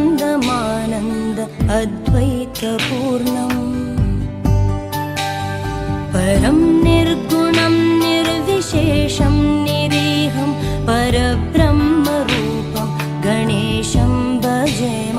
निरानन्दमानन्द अद्वैतपूर्णम् परं निर्गुणं निर्विशेषं निरीहं परब्रह्मरूपं गणेशं भजेम।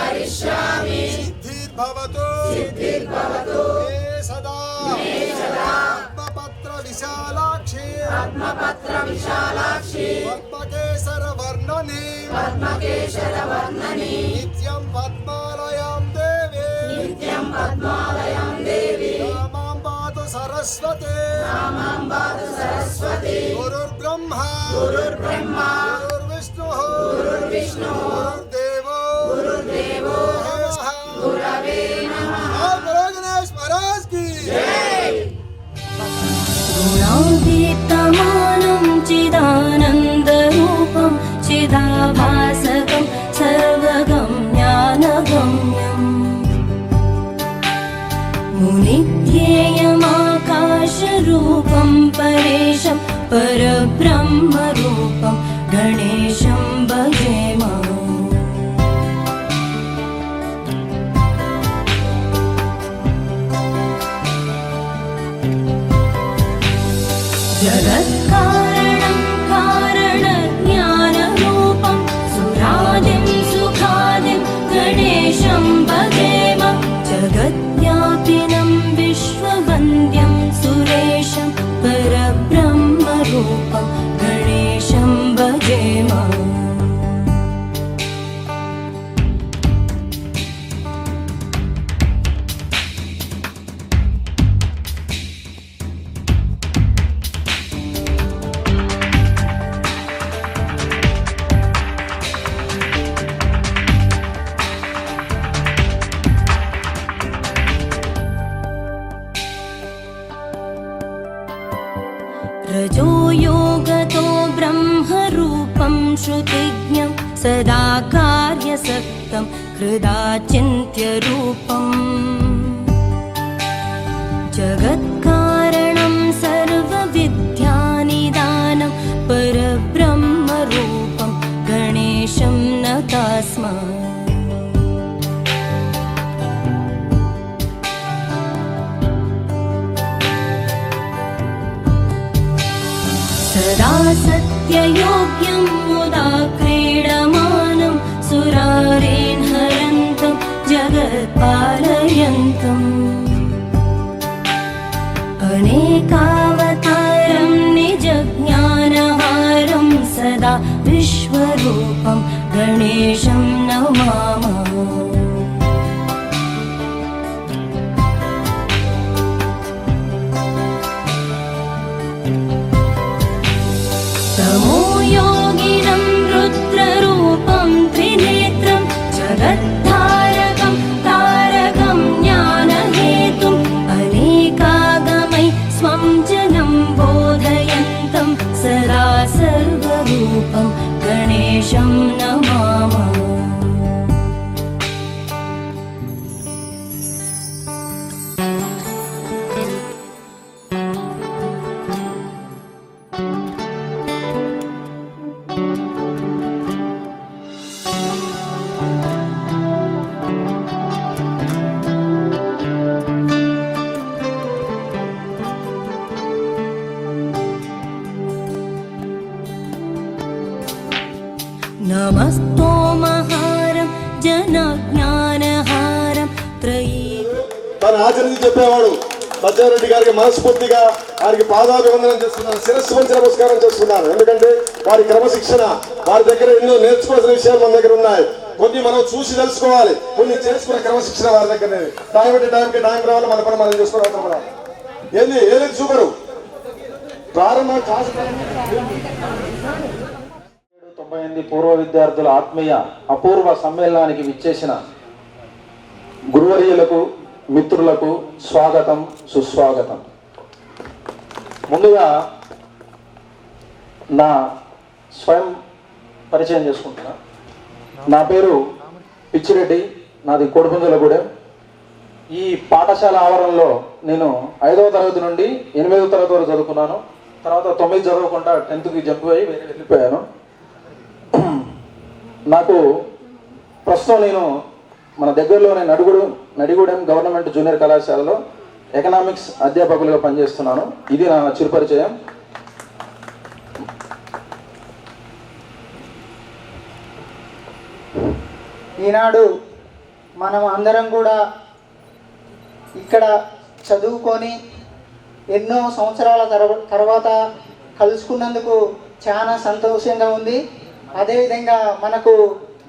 करिष्यामि सिद्धिर्भवतु मे सदा पद्मपत्र विशालाक्ष విశాలాక్షి పద్మకేశర వర్ణని నిత్యం పద్మాలయాం దేవి నామాం పాతు సరస్వతి గురుర్బ్రహ్మా గురుర్విష్ణుః గురుర్దేవో గురవే నమః గురు గణేష్ మహారాజ్ కి गुणातीतमानं चिदानन्दरूपं चिदाभासकं सर्वगम्यानगम्यम् मुनिध्येयमाकाशरूपं परेशं परब्रह्मरूपं गणेशं भजेम जगत्कारणं कारणज्ञानरूपं सुरादिं सुखादिं गणेशं भजेम जगद्व्यापिनं विश्ववन्द्यं सुरेशं परब्रह्मरूपं गणेशं भजेम रजो योगतो ब्रह्मरूपं श्रुतिज्ञं सदा कार्यसक्तं हृदाचिन्त्यरूपम् जगत्कारणं सर्वविद्यानिदानं परब्रह्मरूपं गणेशं नतास्म सदा सत्ययोग्यं मुदा क्रीडमानं सुरारेन् हरन्तं जगत्पालयन्तम् अनेकावतारं निजज्ञानहारं सदा विश्वरूपं गणेशं नमामः योगिनं रुद्ररूपं त्रिनेत्रं जगत्तारकं तारकं ज्ञानहेतुम् अनेकागमै स्वं जनं बोधयन्तं सदा सर्वरूपं गणेशं नमामः నమస్తోమహారం జనజ్ఞానహారం త్రయీ తన ఆచరించి చెప్పేవాడు సత్యారెడ్డి గారికి మనస్ఫూర్తిగా వారికి పాదాభివందనం చేస్తున్నాను, శిరస్సు వంచి నమస్కారం చేస్తున్నాను. ఎందుకంటే వారి క్రమశిక్షణ, వారి దగ్గర ఎన్నో నేర్చుకోవాల్సిన విషయాలు మన దగ్గర ఉన్నాయి. కొన్ని మనం చూసి తెలుసుకోవాలి, కొన్ని చేసుకునే క్రమశిక్షణ వారి దగ్గర. టైం అంటే టైంకి టైం రావాలి, మన పని మనం చేసుకోవాలి. ఏంది ఏలేదు చూపరు ప్రారంభ 98 పూర్వ విద్యార్థుల ఆత్మీయ అపూర్వ సమ్మేళనానికి విచ్చేసిన గురువర్యులకు, మిత్రులకు స్వాగతం, సుస్వాగతం. ముందుగా నా స్వయం పరిచయం చేసుకుంటున్నా. నా పేరు పిచ్చిరెడ్డి, నాది కోడిపుంజలగూడెం. ఈ పాఠశాల ఆవరణలో నేను 5వ తరగతి నుండి 8వ తరగతి వరకు చదువుకున్నాను. తర్వాత 9 చదవకుండా 10థ్కి జంప్ అయ్యి వెళ్ళిపోయాను. నాకు ప్రస్తుతం నేను మన దగ్గరలోనే నడిగూడెం గవర్నమెంట్ జూనియర్ కళాశాలలో ఎకనామిక్స్ అధ్యాపకులుగా పనిచేస్తున్నాను. ఇది నా చిరుపరిచయం. ఈనాడు మనం అందరం కూడా ఇక్కడ చదువుకొని ఎన్నో సంవత్సరాల తర్వాత కలుసుకున్నందుకు చాలా సంతోషంగా ఉంది. అదేవిధంగా మనకు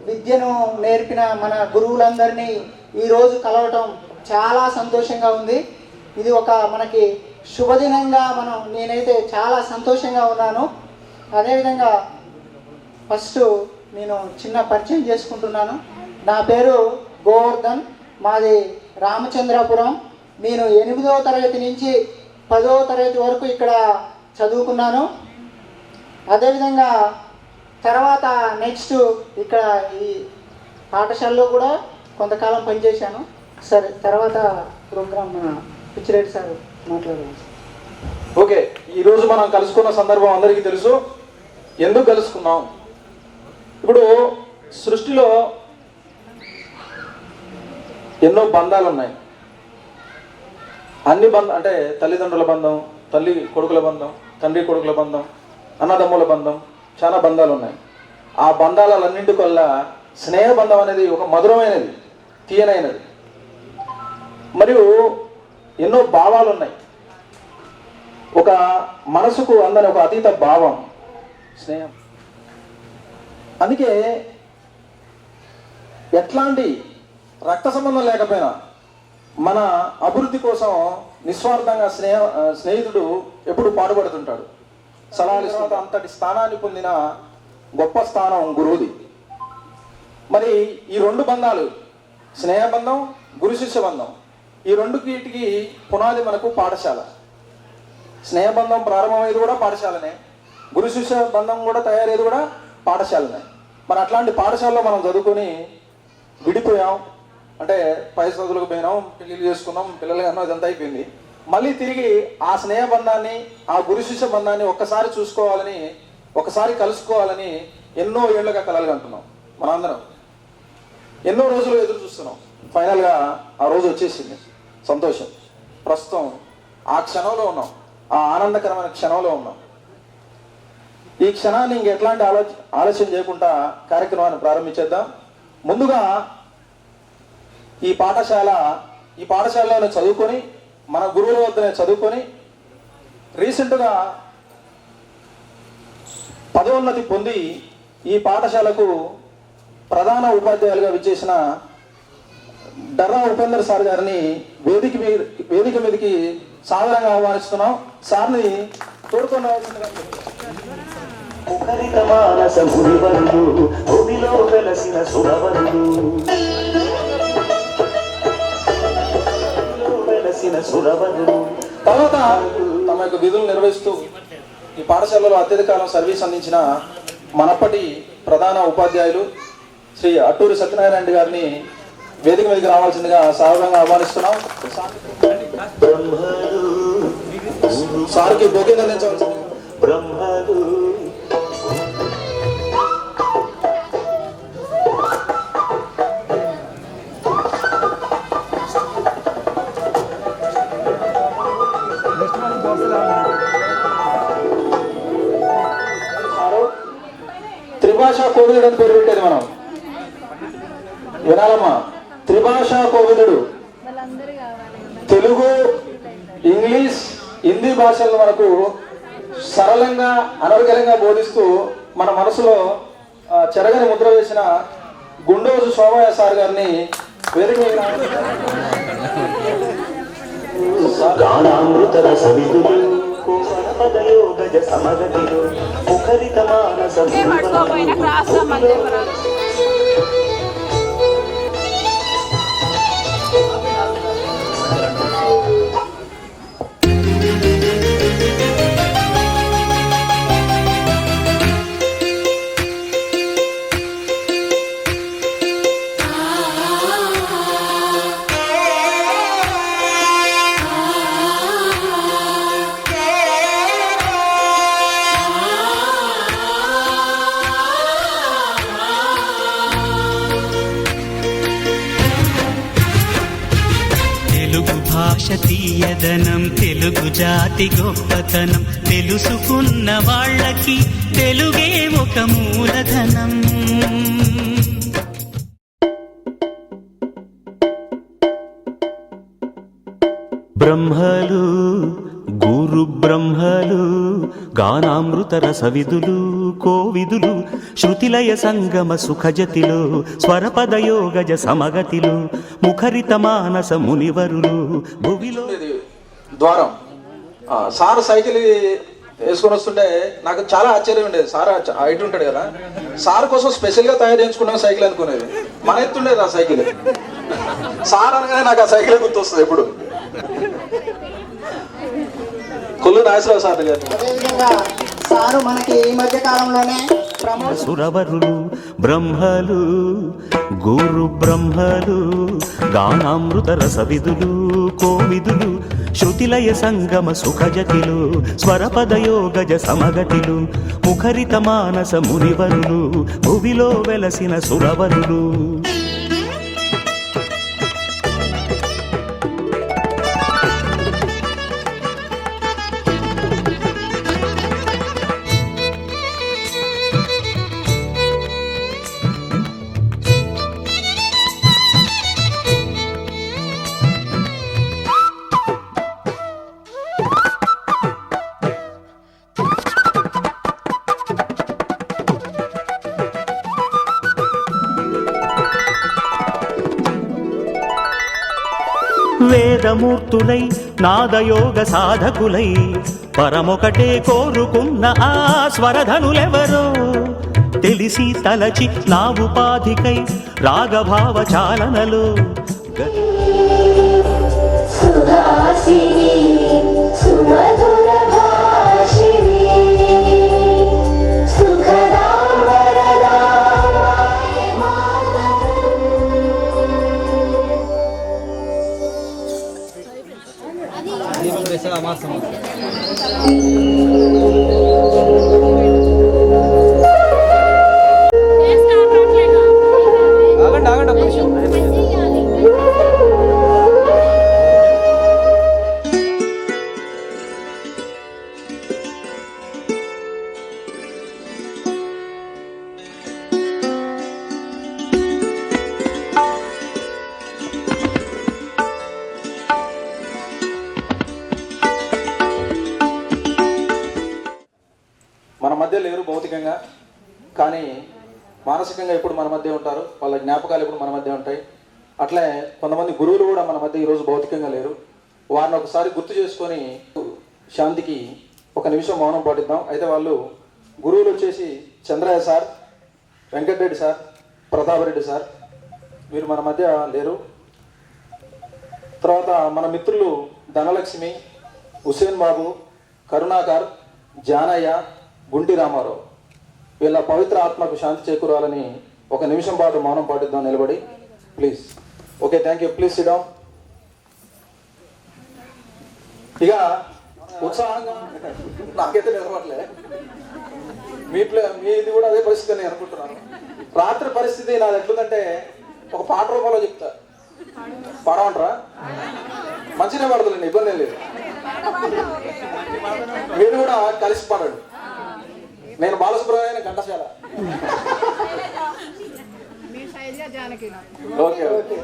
విద్యను నేర్పిన మన గురువులందరినీ ఈరోజు కలవటం చాలా సంతోషంగా ఉంది. ఇది ఒక మనకి శుభదినంగా నేనైతే చాలా సంతోషంగా ఉన్నాను. అదేవిధంగా ఫస్ట్ నేను చిన్న పరిచయం చేసుకుంటున్నాను. నా పేరు గోవర్ధన్, మాది రామచంద్రాపురం. నేను 8వ తరగతి నుంచి 10వ తరగతి వరకు ఇక్కడ చదువుకున్నాను. అదేవిధంగా తర్వాత నెక్స్ట్ ఇక్కడ ఈ పాఠశాలలో కూడా కొంతకాలం పనిచేశాను. సరే, తర్వాత ప్రోగ్రామ్ మన పిచ్చిరెడ్డి సార్ మాట్లాడారు. ఓకే, ఈరోజు మనం కలుసుకున్న సందర్భం అందరికీ తెలుసు. ఎందుకు కలుసుకున్నాం? ఇప్పుడు సృష్టిలో ఎన్నో బంధాలు ఉన్నాయి. అన్ని అంటే తల్లిదండ్రుల బంధం, తల్లి కొడుకుల బంధం, తండ్రి కొడుకుల బంధం, అన్నదమ్ముల బంధం, చాలా బంధాలు ఉన్నాయి. ఆ బంధాలన్నింటి వల్ల స్నేహ బంధం అనేది ఒక మధురమైనది, తీయనైనది. మరియు ఎన్నో భావాలు ఉన్నాయి. ఒక మనసుకు అందని ఒక అతీత భావం స్నేహం. అందుకే ఎట్లాంటి రక్త సంబంధం లేకపోయినా మన అభివృద్ధి కోసం నిస్వార్థంగా స్నేహితుడు ఎప్పుడు పాటుపడుతుంటాడు. సలహాలు ఇస్తున్న అంతటి స్థానాన్ని పొందిన గొప్ప స్థానం గురువుది. మరి ఈ రెండు బంధాలు, స్నేహబంధం, గురు శిష్య బంధం, ఈ రెండుకి పునాది మనకు పాఠశాల. స్నేహబంధం ప్రారంభమయ్యేది కూడా పాఠశాలనే, గురు శిష్య బంధం కూడా తయారయ్యేది కూడా పాఠశాలనే. మరి అట్లాంటి పాఠశాలలో మనం చదువుకొని విడిపోయాం అంటే పై చదువులకు పోయినాం, పెళ్ళిళ్ళు చేసుకున్నాం, పిల్లలు కన్నా ఇదంతా అయిపోయింది. మళ్ళీ తిరిగి ఆ స్నేహబంధాన్ని, ఆ గురు శిష్య బంధాన్ని ఒక్కసారి చూసుకోవాలని, ఒకసారి కలుసుకోవాలని ఎన్నో ఏళ్ళుగా కలలు అంటున్నాం. మనందరం ఎన్నో రోజులు ఎదురు చూస్తున్నాం. ఫైనల్గా ఆ రోజు వచ్చేసింది. సంతోషం. ప్రస్తుతం ఆ క్షణంలో ఉన్నాం, ఆ ఆనందకరమైన క్షణంలో ఉన్నాం. ఈ క్షణాన్ని ఇంకెట్లాంటి ఆలస్యం చేయకుండా కార్యక్రమాన్ని ప్రారంభించేద్దాం. ముందుగా ఈ పాఠశాలలోనే చదువుకొని, మన గురువుల వద్దనే చదువుకొని, రీసెంట్గా పదోన్నతి పొంది ఈ పాఠశాలకు ప్రధాన ఉపాధ్యాయులుగా విచ్చేసిన డర్రా ఉపేందర్ సార్ గారిని వేదిక మీదకి సాదరంగా ఆహ్వానిస్తున్నాం. సార్ని తోడుకొని రావాల్సిందిగా. తర్వాత తమ యొక్క విధులు నిర్వహిస్తూ ఈ పాఠశాలలో అత్యధిక కాలం సర్వీస్ అందించిన మనప్పటి ప్రధాన ఉపాధ్యాయులు శ్రీ అట్టూరి సత్యనారాయణ రెడ్డి గారిని వేదిక మీదకి రావాల్సిందిగా సాదరంగా ఆహ్వానిస్తున్నాం. సార్కి బొకేని అందించవలసింది. త్రిభాషా కోవిదుడు అని పేరు పెట్టేది మనం వినాలమ్మా. త్రిభాషా కోవిదుడు తెలుగు, ఇంగ్లీష్, హిందీ భాషలను మనకు సరళంగా, అనర్గళంగా బోధిస్తూ మన మనసులో చెరగని ముద్ర వేసిన గుండోజు సోమయ్య సార్ గారిని వేదిక మీద తీయదనం, తెలుగు జాతి గొప్పతనం తెలుసుకున్న వాళ్ళకి తెలుగే ఒక మూలధనం. బ్రహ్మలు గానామృత రసవిధులు కోవిదులు శృతిలయ సంగమ సుఖజతిలో స్వరపదయోగజ సమగతిలో ముఖరిత మానస మునివరులు భువిలో ద్వారం సార్ సైకిల్ వేసుకొని వస్తుంటే నాకు చాలా ఆశ్చర్యం ఉండేది. సార్ హైట్ ఉంటాడు కదా, సార్ కోసం స్పెషల్గా తయారు చేయించుకున్నాం సైకిల్ అనుకునేది. మన ఎత్తుండేది ఆ సైకిల్. సార్ అనగానే నాకు ఆ సైకిల్ గుర్తొస్తుంది ఎప్పుడు. కొల్లు నాగేశ్వరరావు సార్ గారు. అదేవిధంగా సారు మనకి ఈ మధ్య కాలంలోనే సురవరులు బ్రహ్మలు గురు బ్రహ్మలు గానామృత రసవిధులు కోవిదులు శృతిలయ సంగమ సుఖజతిలు స్వరపదయోగజ సమగతిలు ముఖరిత మానస మునివరులు భువిలో వెలసిన సురవరులు. వేదమూర్తులై నాదయోగ సాధకులై పరమొకటే కోరుకున్న ఆ స్వరధనులెవరో తెలిసి తలచి నా ఉపాధికై రాగభావ చాలనలో సుహాసిని సుమధుర భాషిని సుఖదాం వరదాం మన మధ్య లేరు భౌతికంగా, కానీ మానసికంగా ఎప్పుడు మన మధ్య ఉంటారు. వాళ్ళ జ్ఞాపకాలు ఎప్పుడు మన మధ్య ఉంటాయి. అట్లే కొంతమంది గురువులు కూడా మన మధ్య ఈరోజు భౌతికంగా లేరు. వారిని ఒకసారి గుర్తు చేసుకొని శాంతికి ఒక నిమిషం మౌనం పాటిద్దాం. అయితే వాళ్ళు గురువులు వచ్చేసి Chandraiah sir, Venkatareddy sir, Pratapareddy sir, వీరు మన మధ్య లేరు. తర్వాత మన మిత్రులు ధనలక్ష్మి, హుసేన్ బాబు, కరుణాకర్, జానయ్య, గుంటి రామారావు, వీళ్ళ పవిత్ర ఆత్మకు శాంతి చేకూరాలని ఒక నిమిషం పాటు మౌనం పాటిద్దాం నిలబడి, please. Okay, thank you. Please SIT down. ఇక ఉత్సాహంగా నాకైతే నిలబడలే, మీది కూడా అదే పరిస్థితి నేను అనుకుంటున్నాను. రాత్రి పరిస్థితి నాది ఎట్లుందంటే ఒక పాట రూపంలో చెప్తా, పాడమంటారా? మంచిగా పాడుతుందండి, ఇబ్బంది ఏం లేదు. మీరు కూడా కలిసి పాడండి. నేను బాలసుబ్రహ్మణ్యం ఘంటసాల. Okay okay.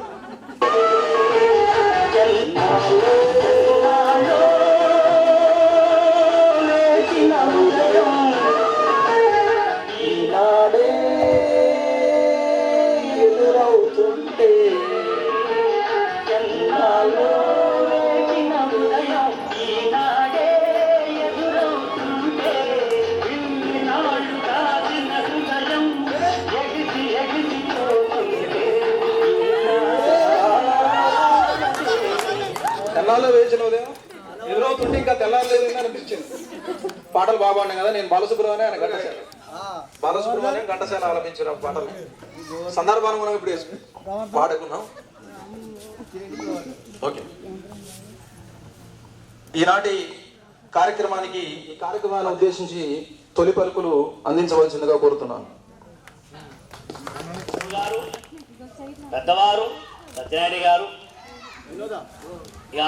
ఈనాడే ఎదురవుతుంటే ఎన్నాలో ఈనాడే ఎదురవుతుంటే తెల్లాలో వేసిన ఉదయం ఎదురవుతుంటే ఇంకా తెల్లారలేదు అనిపించింది. పాటలు బాగున్నాయి కదా. నేను బాలసుబ్రహ్మణ్యం ఆయన ఘంటసాల, బాలసుబ్రహ్మణ్యం ఘంటసాల ఆలపించిన పాటలు సందర్భాన్ని మనం ఇప్పుడు పాడుకున్నాం. ఓకే, ఈనాటి కార్యక్రమానికి ఈ కార్యక్రమాన్ని ఉద్దేశించి తొలి పలుకులు అందించవలసిందిగా కోరుతున్నాను. పెద్దవారు సత్యనారాయణ గారు, ఇక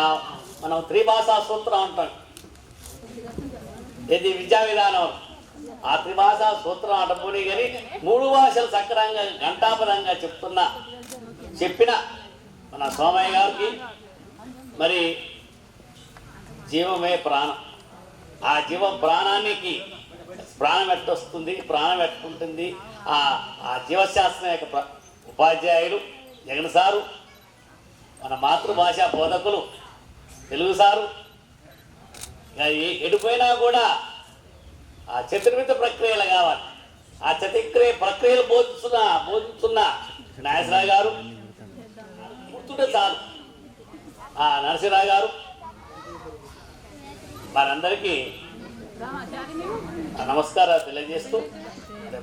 మనం త్రిభాషా సూత్రం అంటాం, ఇది విద్యా విధానం. ఆ త్రిభాషా సూత్రం అంటపోనీ కానీ 3 భాషలు సక్రంగా ఘంటాపరంగా చెప్పిన మన సోమయ్య గారికి మరి జీవమే ప్రాణం. ఆ జీవ ప్రాణానికి ప్రాణం ఎట్టొస్తుంది, ప్రాణం ఎట్టుంటుంది, ఆ జీవశాస్త్రం యొక్క ఉపాధ్యాయులు జగన్ సారు, మన మాతృభాష బోధకులు తెలుగు సారు, ఎడిపోయినా కూడా ఆ చతుర్విధ ప్రక్రియలు కావాలి. ఆ ప్రక్రియలు బోధిస్తున్న నాగేశ్వరరావు గారు గుర్తుంటే చాలు. ఆ నరసింహరావు గారు, వారందరికీ నమస్కారాలు తెలియజేస్తూ,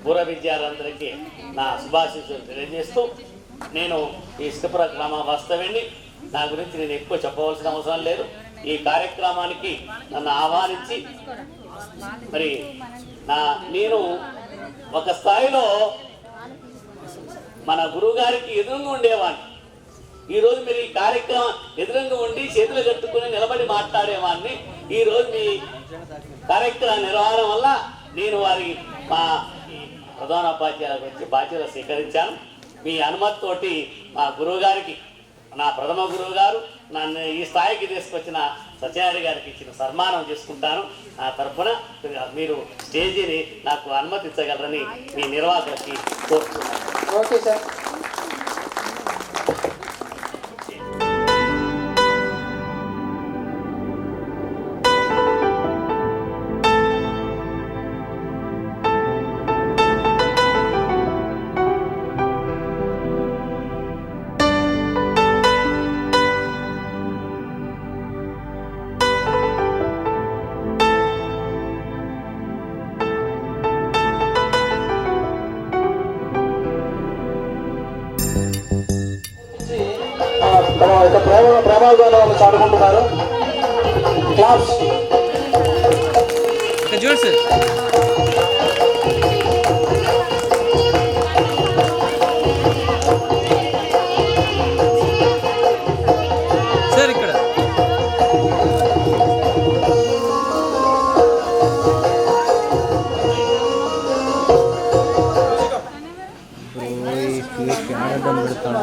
పూర్వ విద్యార్థులందరికీ నా శుభాశీస్సులు తెలియజేస్తూ, నేను ఈ ఇష్టపుర గ్రామ వాస్తవ్యండి. నా గురించి నేను ఎక్కువ చెప్పవలసిన అవసరం లేదు. ఈ కార్యక్రమానికి నన్ను ఆహ్వానించి మరి నేను ఒక స్థాయిలో మన గురువు గారికి ఎదురుగా ఉండేవాడిని. ఈరోజు మీరు ఈ కార్యక్రమం ఎదురుగా ఉండి చేతులు కట్టుకుని నిలబడి మాట్లాడేవాడిని. ఈరోజు మీ కార్యక్రమ నిర్వహణ వల్ల నేను మా ప్రధానోపాధ్యాయుల గురించి బాధ్యతలు స్వీకరించాను. మీ అనుమతితోటి మా గురువు గారికి, నా ప్రథమ గురువు గారు నన్ను ఈ స్థాయికి తీసుకొచ్చిన సత్యనారాయణ గారికి ఇచ్చిన సన్మానం చేసుకుంటాను. నా తరఫున మీరు స్టేజీని నాకు అనుమతించగలరని మీ నిర్వాహకులకి కోరుతున్నాను. Okay sir. తమ యొక్క ప్రేమాభిమానాలను చాటుకుంటున్నారు. క్లాస్ చూడు సార్. సార్ ఇక్కడ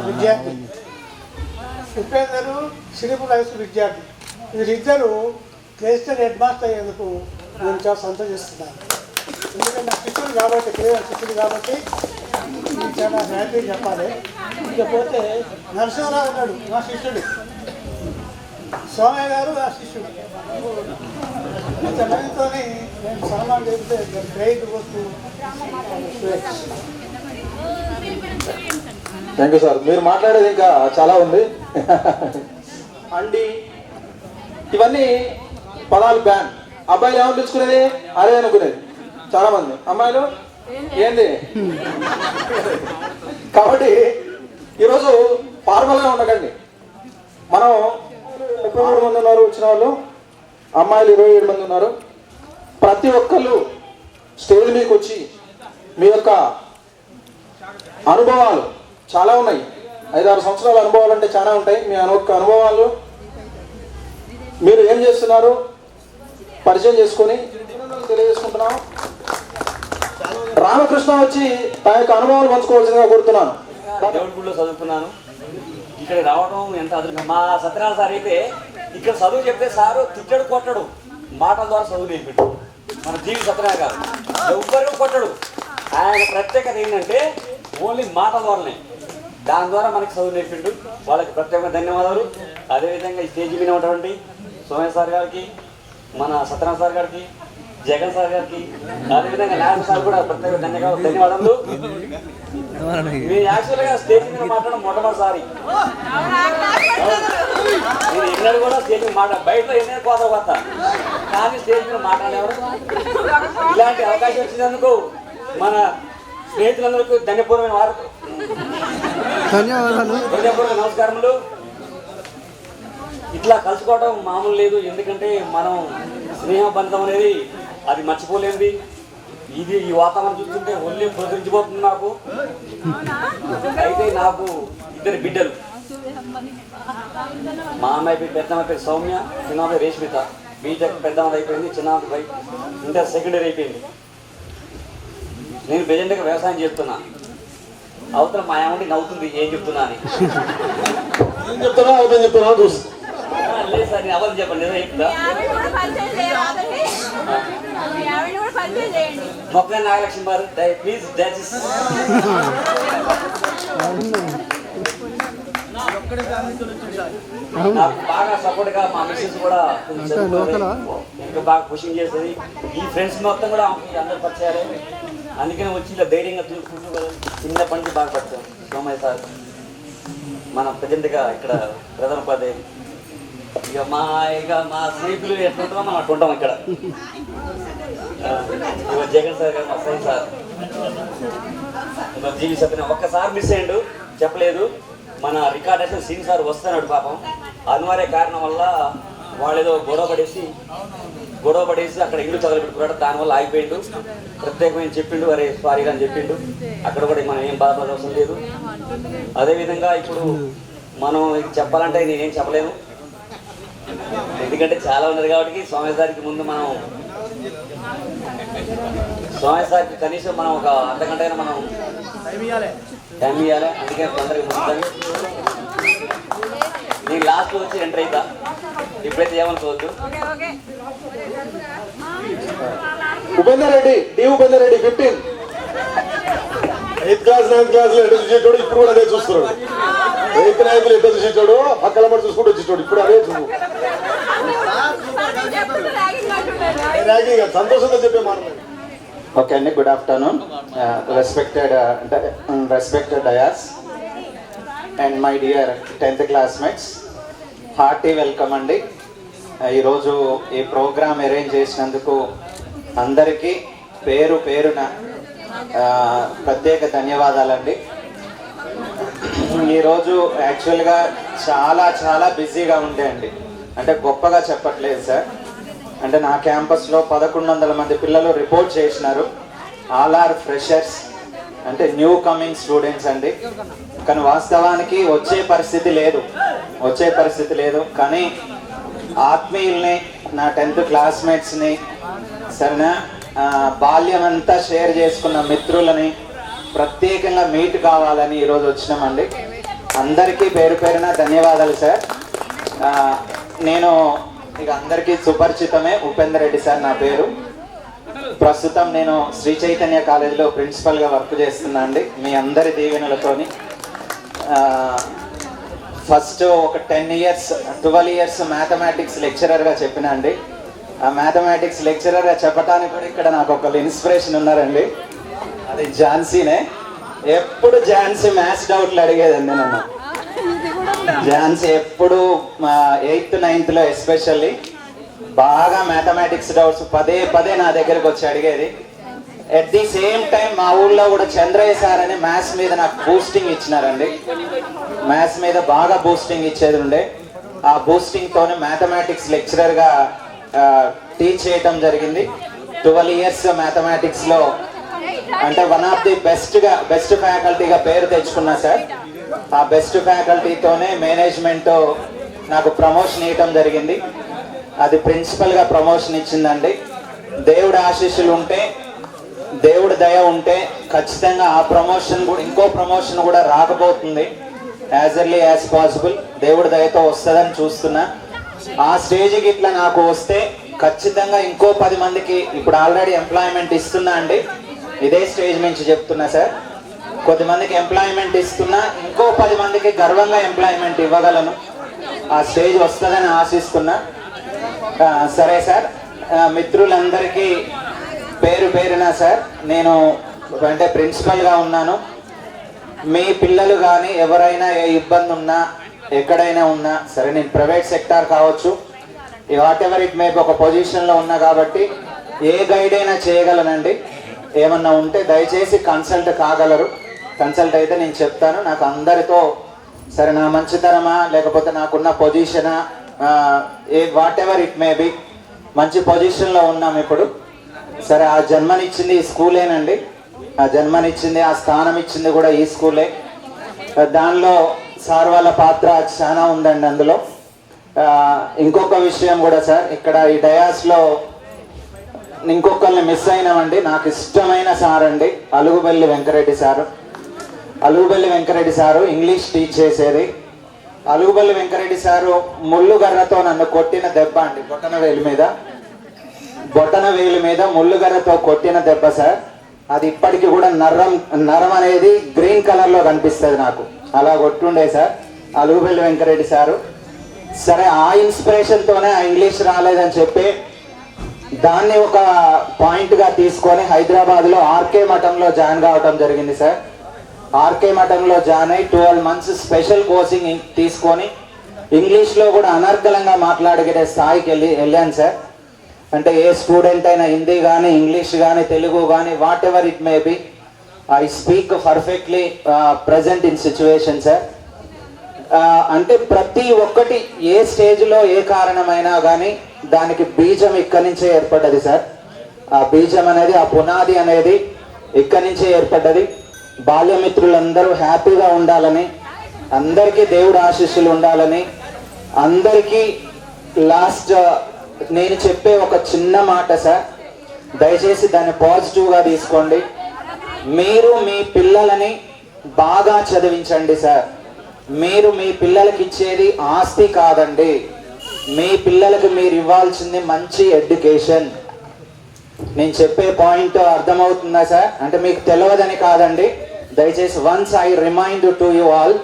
విద్యార్థి ఉపేందరు శ్రీపుర హై స్కూల్ విద్యార్థి. వీరిద్దరూ క్రిస్టియన్ హెడ్ మాస్టర్ అయ్యేందుకు నేను చాలా సంతోషిస్తున్నాను. ఎందుకంటే నా శిష్యుడు కాబట్టి, కేవలం శిష్యుడు కాబట్టి నేను చాలా హ్యాపీ చెప్పాలి. ఇకపోతే నరసింహరావు ఉన్నాడు నా శిష్యుడు, సోమయ్య గారు నా శిష్యుడు. ఇంతమందితో నేను సన్మానం చేస్తే గ్రేట్ వస్తూ. Thank you sir. మీరు మాట్లాడేది ఇంకా చాలా ఉంది. అండి ఇవన్నీ పదాలు బ్యాన్. అబ్బాయిలు ఏమని తెలుసుకునేది? అరే అనుకునేది చాలా మంది. అమ్మాయిలు ఏంది? కాబట్టి ఈరోజు ఫార్మల్గా ఉండకండి. మనం 33 మంది ఉన్నారు వచ్చిన వాళ్ళు, అమ్మాయిలు 27 మంది ఉన్నారు. ప్రతి ఒక్కళ్ళు స్టేజ్ మీదకి వచ్చి మీ యొక్క అనుభవాలు చాలా ఉన్నాయి. 5-6 సంవత్సరాల అనుభవాలు అంటే చాలా ఉంటాయి. మీ అనుభవాలు మీరు ఏం చేస్తున్నారు పరిచయం చేసుకొని తెలియజేసుకుంటున్నాం. రామకృష్ణ వచ్చి తన యొక్క అనుభవాలు పంచుకోవాల్సిందిగా కోరుతున్నాను. దేవుడి గుడిలో చదువుకున్నాను. ఇక్కడ రావడం ఎంత అదృష్టం. మా సత్యనారాయణ సార్ అయితే ఇక్కడ చదువు చెప్తే సారు తిట్టడు, కొట్టడు, మాటల ద్వారా చదువు నేర్పిండు. మన జీవి సత్యనారాయణ గారు ఎవ్వరూ కొట్టడు. ఆయన ప్రత్యేకత ఏంటంటే ఓన్లీ మాటల ద్వారానే, దాని ద్వారా మనకి చదువు నేర్పిండు. వాళ్ళకి ప్రత్యేకంగా ధన్యవాదాలు. అదేవిధంగా ఈ స్టేజ్ మీద ఉన్నటువంటి సోమయ్య సార్ గారికి, మన సత్యనారాయణ సార్ గారికి, జగన్ సార్ గారికి, అదేవిధంగా నారాయణ సార్ కూడా ప్రత్యేక ధన్యవాదాలు. మీరు యాక్చువల్గా స్టేజ్ మీద మాట్లాడడం మొట్టమొదటిసారి. నేను ఎన్నడూ కూడా స్టేజ్ మీద బయట ఎన్నో కొత్త కానీ స్టేజ్ మీద మాట్లాడేవారు. ఇలాంటి అవకాశం వచ్చినందుకు మన స్నేహితులందరికీ ధన్యపూర్వక నమస్కారములు. ఇట్లా కలుసుకోవడం మామూలు లేదు. ఎందుకంటే మనం స్నేహ బంధం అనేది అది మర్చిపోలేంది. ఇది ఈ వాతావరణం చూస్తుంటే ఒళ్ళే ప్రదరించిపోతుంది నాకు. అయితే నాకు 2 బిడ్డలు. మా అమ్మాయి పేరు పెద్దమ్మాయి పేరు సౌమ్య, చిన్నమ్మాయి రేష్మిత. బీటెక్ పెద్దమ్మాయి అయిపోయింది, చిన్నమ్మాయి ఇంటర్ సెకండ్ ఇయర్ అయిపోయింది. నేను ప్రెజెంట్గా వ్యవసాయం చేస్తున్నా. అవతల మా ఏమంటే నవ్వుతుంది ఏం చెప్తున్నా అని. లేదు సార్, నేను అవన్నీ చెప్పండి, నిజం చెప్తా. మొక్క నాగలక్ష్మి గారు ప్లీజ్ దయచేసి నాకు బాగా సపోర్ట్ గా మా మిస్సెస్ కూడా ఇంకా బాగా పుషింగ్ చేస్తుంది. ఈ ఫ్రెండ్స్ మొత్తం కూడా అందరు పరిచయాలు, అందుకని వచ్చి ఇలా ధైర్యంగా చూసుకుంటూ చిన్నప్పటి నుంచి బాగా పరిచయం. సోమయ్య సార్ మన ప్రజెంట్గా ఇక్కడ ప్రధాన ఉపాధ్యాయులు. ఇక మా స్నేహితులు ఎట్లుంటామో మనం అట్లుంటాం ఇక్కడ. జగన్ సార్ గారు, మా సై సార్, జీవి సత్యన ఒక్కసారి మిస్ అయ్యిండు, చెప్పలేదు. మన రికార్డేషన్ సీన్ సార్ వస్తున్నాడు పాపం, అనివార్య కారణం వల్ల వాళ్ళు ఏదో గొడవ పడేసి అక్కడ ఇల్లు తగలబెట్టుకున్నాడు, దానివల్ల ఆగిపోయిండు. ప్రత్యేకమైన చెప్పిండు, అరే సారీ అని చెప్పిండు. అక్కడ కూడా మనం ఏం బాధపడే అవసరం లేదు. అదేవిధంగా ఇప్పుడు మనం చెప్పాలంటే నేనేం చెప్పలేను, ఎందుకంటే చాలా ఉన్నారు కాబట్టి. స్వామి సార్కి ముందు మనం స్వామి సార్కి కనీసం మనం ఒక అర్ధగంట అయినా మనం టైం ఇవ్వాలి. అందుకే తొందరగా ముందుతాను. నేను లాస్ట్లో వచ్చి ఎంటర్ అవుతా, ఇప్పుడైతే ఏమనుకోవద్దు. Upender Reddy, D Upender Reddy 15 8th class 9th class లో ఎట్లా చూసేటోడు, ఇప్పుడు కూడా అదే చూస్తున్నాడు. 8th 9th ఎట్లా చూసేటోడు, పక్కల మాట చూసుకుంటూ వచ్చేటోడు, ఇప్పుడు అదే చూడు. సంతోషంగా చెప్పే మాట. ఓకే అండి, good afternoon respected dais and my dear 10th classmates, hearty welcome అండి. ఈరోజు ఈ ప్రోగ్రామ్ అరేంజ్ చేసినందుకు అందరికీ పేరు పేరున ప్రత్యేక ధన్యవాదాలండి. ఈరోజు యాక్చువల్గా చాలా బిజీగా ఉండే అండి, అంటే గొప్పగా చెప్పట్లేదు సార్. అంటే నా క్యాంపస్లో 1100 మంది పిల్లలు రిపోర్ట్ చేసినారు. ఆల్ ఆర్ ఫ్రెషర్స్, అంటే న్యూ కమింగ్ స్టూడెంట్స్ అండి. కానీ వాస్తవానికి వచ్చే పరిస్థితి లేదు. కానీ ఆత్మీయుల్ని, నా 10th క్లాస్మేట్స్ని, సరేనా, బాల్యం అంతా షేర్ చేసుకున్న మిత్రులని ప్రత్యేకంగా మీట్ కావాలని ఈరోజు వచ్చినామండి. అందరికీ పేరు పేరున ధన్యవాదాలు సార్. నేను ఇక అందరికీ సుపరిచితమే, ఉపేందర్ రెడ్డి సార్ నా పేరు. ప్రస్తుతం నేను శ్రీ చైతన్య కాలేజీలో ప్రిన్సిపల్గా వర్క్ చేస్తున్నా అండి, మీ అందరి దీవెనలతోని. ఫస్ట్ ఒక 12 ఇయర్స్ మ్యాథమెటిక్స్ లెక్చరర్గా చెప్పినా అండి. ఆ మ్యాథమెటిక్స్ లెక్చరర్గా చెప్పడానికి కూడా ఇక్కడ నాకు ఒకళ్ళు ఇన్స్పిరేషన్ ఉన్నారండి, అది ఝాన్సీనే. ఎప్పుడు ఝాన్సీ మ్యాథ్స్ డౌట్లు అడిగేదండి నన్ను. ఝాన్సీ ఎప్పుడు 8th 9th లో ఎస్పెషల్లీ బాగా మ్యాథమెటిక్స్ డౌట్స్ పదే నా దగ్గరకు వచ్చి అడిగేది. ఎట్ ది సేమ్ టైం మా ఊళ్ళో కూడా చంద్రయ్య సార్ అని మ్యాథ్స్ మీద నాకు బూస్టింగ్ ఇచ్చినారండి. మ్యాథ్స్ మీద బాగా బూస్టింగ్ ఇచ్చేది ఉండే. ఆ బూస్టింగ్తోనే మ్యాథమెటిక్స్ లెక్చరర్గా టీచ్ చేయటం జరిగింది. 12 ఇయర్స్ మ్యాథమెటిక్స్లో అంటే వన్ ఆఫ్ ది బెస్ట్ ఫ్యాకల్టీగా పేరు తెచ్చుకున్నా సార్. ఆ బెస్ట్ ఫ్యాకల్టీతోనే మేనేజ్మెంట్ నాకు ప్రమోషన్ ఇవ్వటం జరిగింది. అది ప్రిన్సిపల్గా ప్రమోషన్ ఇచ్చిందండి. దేవుడి ఆశీస్సులు ఉంటే, దేవుడి దయ ఉంటే ఖచ్చితంగా ఆ ప్రమోషన్ కూడా, ఇంకో ప్రమోషన్ కూడా రాకపోతుంది. యాజ్ ఎర్లీ యాజ్ పాసిబుల్ దేవుడి దయతో వస్తుందని చూస్తున్నా. ఆ స్టేజ్కి ఇట్లా నాకు వస్తే ఖచ్చితంగా ఇంకో 10 మందికి, ఇప్పుడు ఆల్రెడీ ఎంప్లాయ్మెంట్ ఇస్తున్నా అండి, ఇదే స్టేజ్ నుంచి చెప్తున్నా సార్. కొద్దిమందికి ఎంప్లాయ్మెంట్ ఇస్తున్నా, ఇంకో 10 మందికి గర్వంగా ఎంప్లాయ్మెంట్ ఇవ్వగలను. ఆ స్టేజ్ వస్తుందని ఆశిస్తున్నా. సరే సార్, మిత్రులందరికీ పేరు పేరున సార్, నేను అంటే ప్రిన్సిపల్గా ఉన్నాను. మీ పిల్లలు కానీ ఎవరైనా ఏ ఇబ్బంది ఉన్నా, ఎక్కడైనా ఉన్నా సరే, నేను ప్రైవేట్ సెక్టార్ కావచ్చు, వాట్ ఎవర్ ఇట్ మే, ఒక పొజిషన్లో ఉన్నా కాబట్టి ఏ గైడ్ అయినా చేయగలనండి. ఏమన్నా ఉంటే దయచేసి కన్సల్ట్ కాగలరు. కన్సల్ట్ అయితే నేను చెప్తాను. నాకు అందరితో సరే, నా మంచితనమా లేకపోతే నాకున్న పొజిషనా, whatever it may be, మంచి పొజిషన్లో ఉన్నాం ఇప్పుడు. సరే, ఆ జన్మనిచ్చింది ఈ స్కూలేనండి. ఆ జన్మనిచ్చింది, ఆ స్థానం ఇచ్చింది కూడా ఈ స్కూలే. దానిలో సార్ వాళ్ళ పాత్ర చాలా ఉందండి అందులో. ఇంకొక విషయం కూడా సార్, ఇక్కడ ఈ డయాస్లో ఇంకొకరిని మిస్ అయినామండి. నాకు ఇష్టమైన సార్ అండి, Alugubelli Venkat Reddy sir. Alugubelli Venkat Reddy sir English teach చేసేది. అలుగుబెల్లి వెంకరెడ్డి సారు ముళ్ళు గర్రతో నన్ను కొట్టిన దెబ్బ అండి, బొట్టన వేలు మీద. బొటన వేలు మీద ముళ్ళుగరతో కొట్టిన దెబ్బ సార్. అది ఇప్పటికీ కూడా నరం అనేది గ్రీన్ కలర్లో కనిపిస్తుంది నాకు. అలా కొట్టుండే సార్ అలుగుబెల్లి వెంకరెడ్డి సారు. సరే ఆ ఇన్స్పిరేషన్తోనే ఆ ఇంగ్లీష్ రాలేదని చెప్పి దాన్ని ఒక పాయింట్గా తీసుకొని హైదరాబాద్లో ఆర్కే మఠంలో జాయిన్ కావటం జరిగింది సార్. ఆర్కే మఠంలో జాయిన్ అయ్యి 12 months స్పెషల్ కోచింగ్ తీసుకొని ఇంగ్లీష్లో కూడా అనర్గళంగా మాట్లాడగలిగే స్థాయికి వెళ్ళాను సార్. అంటే ఏ స్టూడెంట్ అయినా హిందీ కానీ ఇంగ్లీష్ కానీ తెలుగు కానీ what ever it may B I speak perfectly present in situation sir. అంటే ప్రతి ఒక్కటి ఏ స్టేజ్లో ఏ కారణమైనా కానీ దానికి బీజం ఇక్కడి నుంచే ఏర్పడ్డది సార్. ఆ బీజం అనేది ఆ పునాది అనేది ఇక్కడి నుంచే ఏర్పడ్డది. బాల్యమిత్రులందరూ హ్యాపీగా ఉండాలని, అందరికీ దేవుడు ఆశీస్సులు ఉండాలని, అందరికీ లాస్ట్ నేను చెప్పే ఒక చిన్న మాట సార్, దయచేసి దాన్ని పాజిటివ్గా తీసుకోండి. మీరు మీ పిల్లలని బాగా చదివించండి సార్. మీరు మీ పిల్లలకి ఇచ్చేది ఆస్తి కాదండి, మీ పిల్లలకి మీరు ఇవ్వాల్సింది మంచి ఎడ్యుకేషన్. నేను చెప్పే పాయింట్ అర్థమవుతుందా సార్? అంటే మీకు తెలియదని కాదండి, దయచేసి once I remind to you all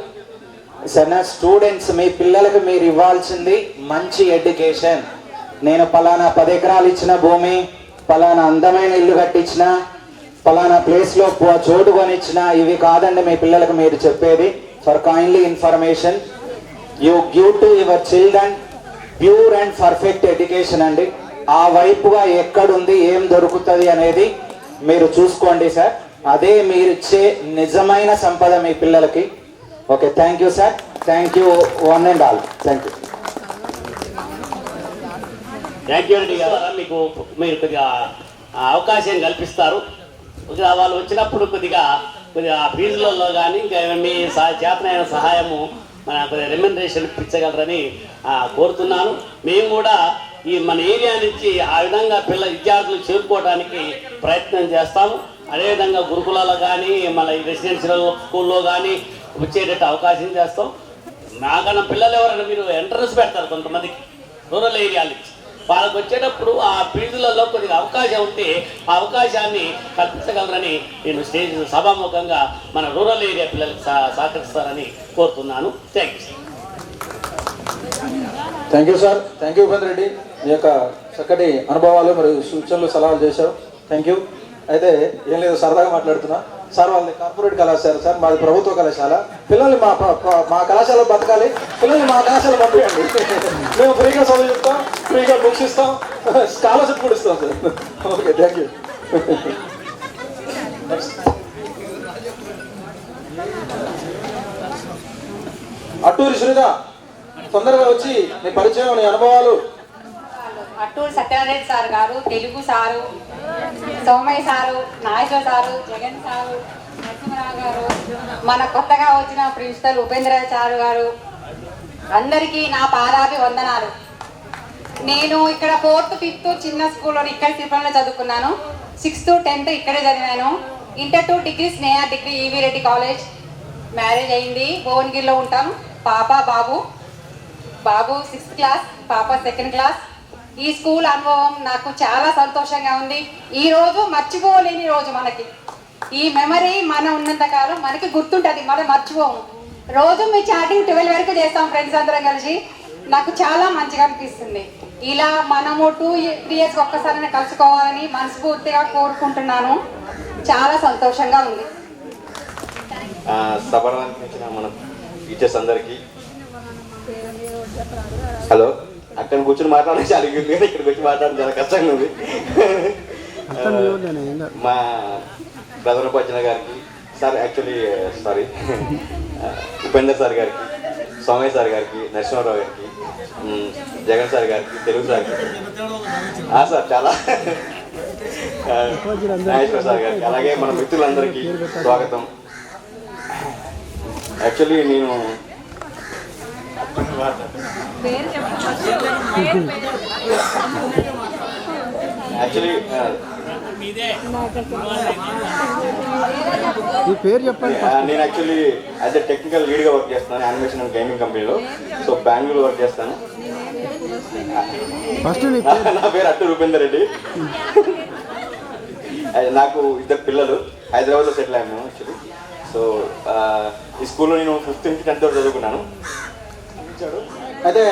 sir, నా స్టూడెంట్స్ మీ పిల్లలకు మీరు ఇవ్వాల్సింది మంచి ఎడ్యుకేషన్. నేను పలానా 10 ఎకరాలు ఇచ్చిన భూమి, పలానా అందమైన ఇల్లు కట్టించిన, పలానా ప్లేస్లో చోటు కొనిచ్చిన, ఇవి కాదండి మీ పిల్లలకు మీరు చెప్పేది. For kindly information, you give to your children pure and perfect education అండి. ఆ వైపుగా ఎక్కడుంది, ఏం దొరుకుతుంది అనేది మీరు చూసుకోండి సార్. అదే మీరు ఇచ్చే నిజమైన సంపద మీ పిల్లలకి. Okay, thank you sir. Thank you one and all. Thank you. Thank you Reddy గారు. మీకు మీరు కొద్దిగా అవకాశం కల్పిస్తారు. కొద్దిగా వాళ్ళు వచ్చినప్పుడు కొద్దిగా ఫీజులలో కానీ ఇంకా మీ చేతనైన సహాయము మన కొద్దిగా రెమ్యునరేషన్ ఇప్పించగలరని కోరుతున్నాను. మేము కూడా ఈ మన ఏరియా నుంచి ఆ విధంగా విద్యార్థులు చేరుకోవడానికి ప్రయత్నం చేస్తాము. అదేవిధంగా గురుకులాల్లో కానీ మన రెసిడెన్షియల్ స్కూల్లో కానీ వచ్చేటట్టు అవకాశం చేస్తాం. నాకన్నా పిల్లలు ఎవరైనా మీరు ఎంట్రన్స్ పెడతారు కొంతమందికి రూరల్ ఏరియా నుంచి, వాళ్ళకి వచ్చేటప్పుడు ఆ ఫీజులలో కొద్దిగా అవకాశం ఉంటే ఆ అవకాశాన్ని కల్పించగలరని నేను స్టేజ్ సభాముఖంగా మన రూరల్ ఏరియా పిల్లలకు సహకరిస్తారని కోరుతున్నాను. Thank you sir. Thank you sir. Thank you Upendra Reddy, మీ యొక్క చక్కటి అనుభవాలు మరియు సూచనలు సలహాలు చేశారు. Thank you. అయితే ఏం లేదు, సరదాగా మాట్లాడుతున్నా సార్. వాళ్ళని కార్పొరేట్ కళాశాల సార్, మాది ప్రభుత్వ కళాశాల. పిల్లల్ని మా కళాశాల బతకాలి, పిల్లల్ని మా కళాశాల పంపించండి. మేము ఫ్రీగా చదువు చెప్తాం, ఫ్రీగా బుక్స్ ఇస్తాం, స్కాలర్షిప్ కూడా ఇస్తాం sir. Okay, thank you. Atturi Sunitha, తొందరగా వచ్చి నీ పరిచయం, నీ అనుభవాలు. అట్టూరు సత్యనారాయణ సార్ గారు, Telugu sir, Somaiah sir, Nageswara sir, Jagan sir, Narasimharao గారు, మన కొత్తగా వచ్చిన ప్రిన్సిపల్ ఉపేంద్ర సారు గారు, అందరికీ నా పాదాభివందనాలు. నేను ఇక్కడ 4th 5th చిన్న స్కూల్లో ఇక్కడ తిరుపతిలో చదువుకున్నాను. 6th 10th ఇక్కడే చదివాను. Inter 2 degree Sneha degree E V Reddy college. Marriage అయింది. భువనగిరిలో ఉంటాం. పాప బాబు 6th క్లాస్, పాప 2nd క్లాస్. ఈ స్కూల్ అనుభవం నాకు చాలా సంతోషంగా ఉంది. ఈ రోజు మర్చిపోలేని రోజు. మనకి ఈ మెమరీ మనం ఉన్నంత కాలం మనకి గుర్తుంటుంది, మనం మర్చిపోము. రోజు మీ చాటింగ్ 12 వరకు చేస్తాం ఫ్రెండ్స్ అందరం కలిసి. నాకు చాలా మంచిగా అనిపిస్తుంది. ఇలా మనము 2-3 years ఒక్కసారి కలుసుకోవాలని మనస్ఫూర్తిగా కోరుకుంటున్నాను. చాలా సంతోషంగా ఉంది. సభానికి మన టీచర్స్ అందరికీ హలో. అక్కడ కూర్చొని మాట్లాడే చాలా ఇక్కడికి వచ్చి మాట్లాడడం చాలా కష్టంగా ఉంది. మా ప్రధానోపాధ్యాయుల గారికి sir, actually sorry, Upender sir గారికి, సోమయ్య సార్ గారికి, నరసింహారావు గారికి, జగన్ సార్ గారికి, తెలుగు సార్ గారికి, సార్ చాలా నాగేశ్వర సార్ గారికి, అలాగే మన మిత్రులందరికీ స్వాగతం. యాక్చువల్లీ నేను నేను యాక్చువల్లీ యాజ్ ఎ టెక్నికల్ లీడ్గా వర్క్ చేస్తాను యానిమేషన్ అండ్ గేమింగ్ కంపెనీలో. సో బెంగళూరు వర్క్ చేస్తాను. నా పేరు అట్టు రూపేందర్ రెడ్డి. నాకు ఇద్దరు పిల్లలు, హైదరాబాద్లో సెటిల్ అయ్యాము యాక్చువల్లీ. సో ఈ స్కూల్లో నేను 5th నుంచి 10th వరకు చదువుకున్నాను. అయితే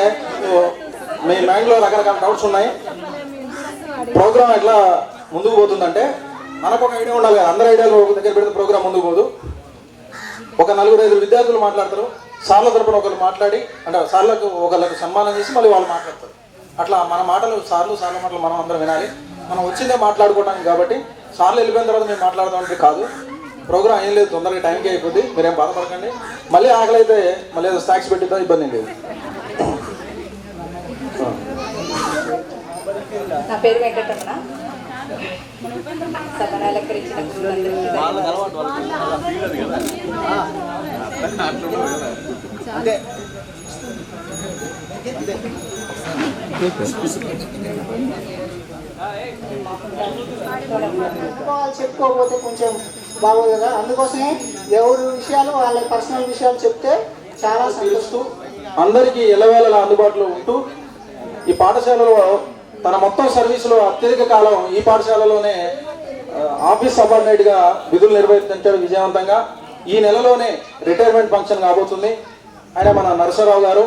మీ మైండ్లో రకరకాల డౌట్స్ ఉన్నాయి. ప్రోగ్రామ్ ఎట్లా ముందుకు పోతుందంటే మనకు ఒక ఐడియా ఉండాలి కదా, అందరి ఐడియాలు ఒక దగ్గర పెడితే ప్రోగ్రామ్ ముందుకు పోదు. ఒక 4-5 విద్యార్థులు మాట్లాడతారు, సార్ల తరపున ఒకరు మాట్లాడి, అంటే సార్లకు ఒకళ్ళకి సన్మానం చేసి మళ్ళీ వాళ్ళు మాట్లాడతారు. అట్లా మన మాటలు సార్ల మాటలు మనం అందరం వినాలి. మనం వచ్చిందే మాట్లాడుకోవడానికి కాబట్టి సార్లు వెళ్ళిపోయిన తర్వాత మేము మాట్లాడదామంటే కాదు. ప్రోగ్రామ్ ఏం లేదు, తొందరగా టైంకి అయిపోద్ది, మీరేం బాధపడకండి. మళ్ళీ ఆకలి అయితే మళ్ళీ ఏదో స్నాక్స్ పెట్టిద్దా ఇబ్బంది లేదు. నా పేరు వెంకటరమణ. సభను అలంకరించిన చెప్పుకోకపోతే కొంచెం బాగోదు కదా, అందుకోసమే ఎవరి విషయాలు వాళ్ళ పర్సనల్ విషయాలు చెప్తే చాలా సంతోషం. అందరికీ ఎల్లవేళలా అందుబాటులో ఉంటూ ఈ పాఠశాలలో తన మొత్తం సర్వీసులో అత్యధిక కాలం ఈ పాఠశాలలోనే ఆఫీస్ సబార్డినేట్గా విధులు నిర్వహించాడు విజయవంతంగా. ఈ నెలలోనే రిటైర్మెంట్ ఫంక్షన్ కాబోతుంది. ఆయన మన నరసరావు గారు.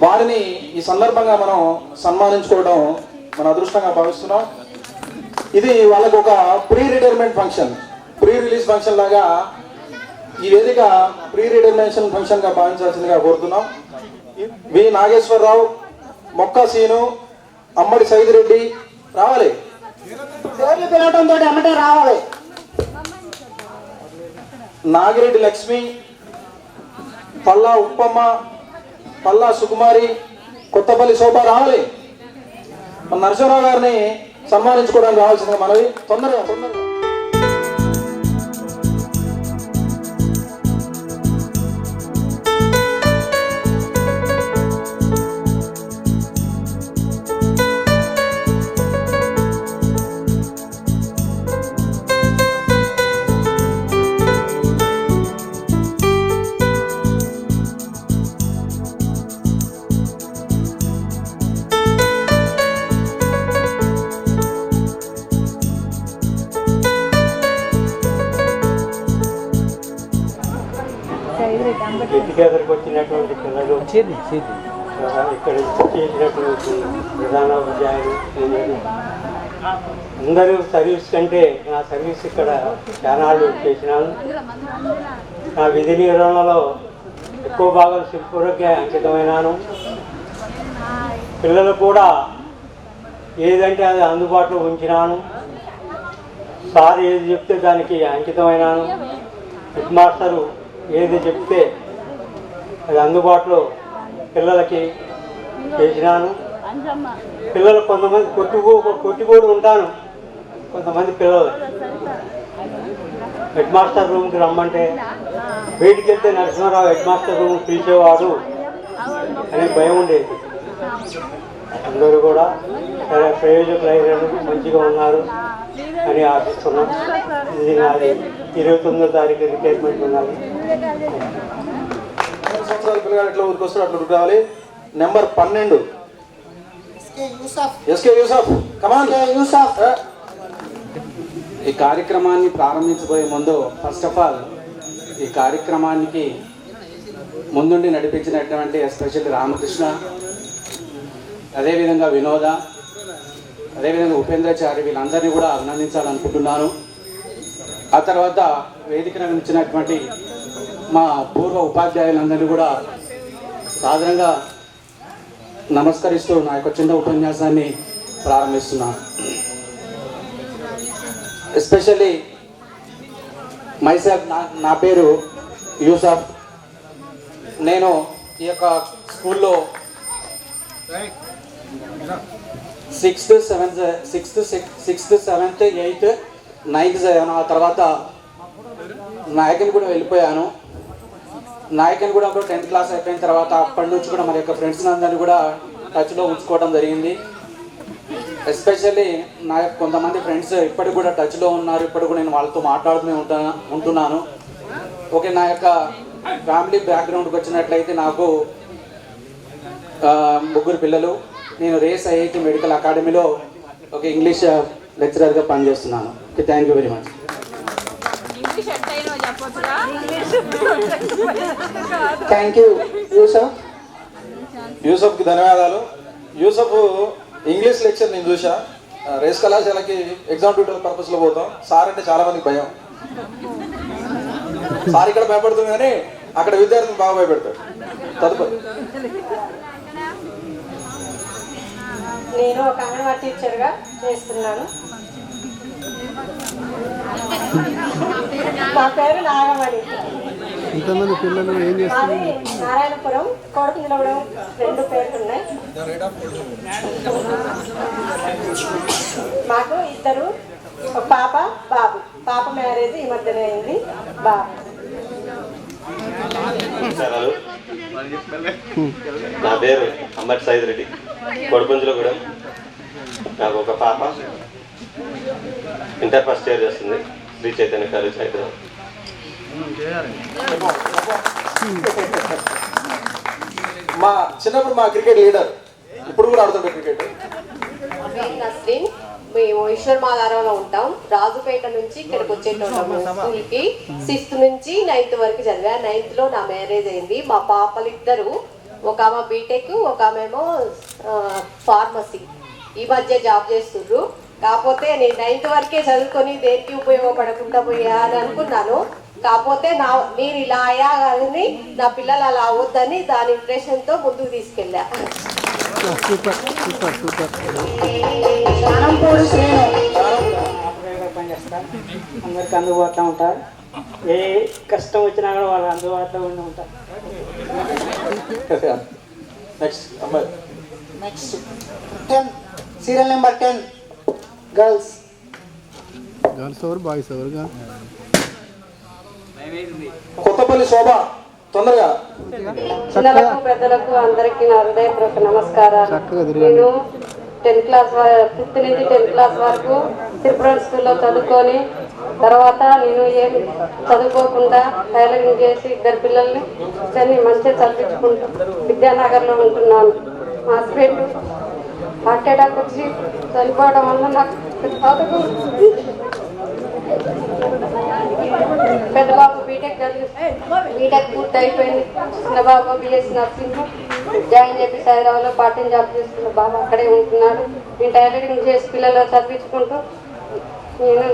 వారిని ఈ సందర్భంగా మనం సన్మానించుకోవడం మన అదృష్టంగా భావిస్తున్నాం. ఇది వాళ్ళకు ఒక pre retirement function, pre release function లాగా ఈ వేదిక ప్రీ రిటైర్మెంట్ ఫంక్షన్గా భావించాల్సిందిగా కోరుతున్నాం. వి నాగేశ్వరరావు, మొక్క సీను, అమ్మడి సైదిరెడ్డి రావాలి. పేర్లు పిలవడంతో అమ్మటే రావాలి. నాగిరెడ్డి లక్ష్మి, పల్లా ఉప్పమ్మ, పల్లా సుకుమారి, కొత్తపల్లి శోభ రావాలి. మన నరసింహరావు గారిని సన్మానించుకోవడానికి రావాల్సిందిగా మనవి. తొందరగా ఎడ్యుకేటర్కి వచ్చినటువంటి పిల్లలు ఇక్కడ చేసినటువంటి ప్రధాన ఉపాధ్యాయులు అందరూ సర్వీస్ కంటే నా సర్వీస్ ఇక్కడ చానాళ్ళు చేసినాను. నా విధి నిర్వహణలో ఎక్కువ భాగం శిల్పులకే అంకితమైనాను. పిల్లలు కూడా ఏదంటే అది అందుబాటులో ఉంచినాను. సార్ ఏది చెప్తే దానికి అంకితమైనాను. హెడ్ మాస్టరు ఏది చెప్తే అది అందుబాటులో పిల్లలకి చేసినాను. పిల్లలు కొంతమంది కొట్టిగూడు ఉంటాను. కొంతమంది పిల్లలు హెడ్ మాస్టర్ రూమ్కి రమ్మంటే బయటికి వెళ్తే నరసింహారావు హెడ్ మాస్టర్ రూమ్ పిలిచేవాడు అనే భయం ఉండేది. అందరూ కూడా సరే ప్రయోజకులైన మంచిగా ఉన్నారు అని ఆశిస్తున్నాం. ఇది నాది 29వ తారీఖు రిటైర్మెంట్ ఉన్నది. 3 సంవత్సరాల పిల్లగాడు ఎట్లా ఊరికొస్తాడు అట్లా రావాలి. Number 12 S K Yusuf. Come on Yusuf. ఈ కార్యక్రమాన్ని ప్రారంభించబోయే ముందు ఫస్ట్ ఆఫ్ ఆల్ ఈ కార్యక్రమానికి ముందుండి నడిపించినటువంటి ఎస్పెషల్లీ రామకృష్ణ, అదేవిధంగా వినోద, అదేవిధంగా ఉపేంద్రచారి, వీళ్ళందరినీ కూడా అభినందించాలనుకుంటున్నాను. ఆ తర్వాత వేదికను అందించినటువంటి మా పూర్వ ఉపాధ్యాయులందరినీ కూడా సాధారణంగా నమస్కరిస్తూ నా యొక్క చిన్న ఉపన్యాసాన్ని ప్రారంభిస్తున్నాను. ఎస్పెషల్లీ మైసెల్ఫ్, నా పేరు యూసఫ్. నేను ఈ యొక్క స్కూల్లో 6th, 7th, 8th, 9th చదివాను. ఆ తర్వాత నాయకుని కూడా వెళ్ళిపోయాను. నాయకుని కూడా 10th క్లాస్ అయిపోయిన తర్వాత అప్పటి నుంచి కూడా మన యొక్క ఫ్రెండ్స్ అందరినీ కూడా టచ్లో ఉంచుకోవడం జరిగింది. ఎస్పెషల్లీ నా యొక్క కొంతమంది ఫ్రెండ్స్ ఇప్పటికి కూడా టచ్లో ఉన్నారు. ఇప్పటికి కూడా నేను వాళ్ళతో మాట్లాడుతూనే ఉంటున్నాను. ఓకే, నా యొక్క ఫ్యామిలీ బ్యాక్గ్రౌండ్కి వచ్చినట్లయితే నాకు ముగ్గురు పిల్లలు. నేను రేస్ ఐఐటి మెడికల్ అకాడమీలో ఒక ఇంగ్లీష్ లెక్చరర్గా పనిచేస్తున్నాను. Okay, thank you very much. Thank you Yusuf. యూసఫ్కి ధన్యవాదాలు. యూసఫ్ ఇంగ్లీష్ లెక్చర్ నేను చూసా. రేస్ కళాశాలకి ఎగ్జామ్ ట్యూటర్ పర్పస్లో పోతాం. సార్ అంటే చాలా మందికి భయం. సార్ ఇక్కడ భయపడుతుంది కానీ అక్కడ విద్యార్థులు బాగా భయపెడతాడు. తదుపరి నేను ఒక అంగన్వాడీ టీచర్గా చేస్తున్నాను. నా పేరు నాగమణి. ఇంతమంది పిల్లలు ఏం చేస్తారు? మాది నారాయణపురం, కోడకుంజలగూడెం 2 పేర్లు ఉన్నాయి. మాకు 2, ఒక పాప బాబు. పాప మ్యారేజ్ ఈ మధ్యనే అయింది. బాబు నా పేరు అమ్మటి సైద్ రెడ్డి, కొడుపుంజలగూడెం. నాకు ఒక పాప ఇంటర్ ఫస్ట్ ఇయర్ చేస్తుంది, శ్రీ చైతన్య కాలేజ్ హైదరాబాద్. మా చిన్నప్పుడు మా క్రికెట్ లీడర్, ఇప్పుడు కూడా ఆడుతుంటారు క్రికెట్. నస్రీన్. మేము ఈశ్వర్ మాధారంలో ఉంటాం. రాజుపేట నుంచి ఇక్కడికి వచ్చేటోళ్ళము స్కూల్కి. 6th నుంచి 9th వరకు చదివా. 9th లో నా మ్యారేజ్ అయింది. మా పాపలు 2, ఒక ఆమె బీటెక్, ఒక ఆమెమో ఫార్మసీ. ఈ మధ్య జాబ్ చేస్తుర్రు. కాకపోతే నేను 9th వరకే చదువుకొని దేనికి ఉపయోగపడకుండా పోయా అని అనుకున్నాను. కాకపోతే నేను ఇలా అయ్యా కానీ నా పిల్లలు అలా అవద్దని దాని ఇంప్రెషన్తో ముందుకు తీసుకెళ్ళా. శానంపూడి శ్రీను పనిచేస్తాను. అందరికి అందుబాటులో ఉంటారు. ఏ కష్టం వచ్చినా కూడా వాళ్ళు అందుబాటులో ఉండి ఉంటారు. నెక్స్ట్ అమ్మాయి. Next 10, serial number 10, girls. Girls ఎవరు, బాయ్స్ ఎవరుగా? కొత్తపల్లి శోభ, తొందరగా. చిన్నలకు పెద్దలకు అందరికీ నా హృదయపూర్వక నమస్కారాలు. నేను 5th నుంచి 10th క్లాస్ వరకు త్రిపురం స్కూల్లో చదువుకొని తర్వాత నేను ఏం చదువుకోకుండా టైలరింగ్ చేసి 2 పిల్లల్ని మంచిగా చదివించుకుంటూ విద్యానగర్లో ఉంటున్నాను. మా హస్బెండ్ హార్ట్ అటాక్ వచ్చి చనిపోవడం వల్ల నాకు పెద్ద బాబు బీటెక్ పూర్తి అయిపోయింది. చిన్న బాబు బిఎస్సీ నర్సింగ్ జాయిన్ చేసి హైదరాబాద్లో పార్ట్ టైం జాబ్ చేస్తున్న బాబు అక్కడే ఉంటున్నాడు. నేను టైలరింగ్ చేసి పిల్లలు చదివించుకుంటూ నేను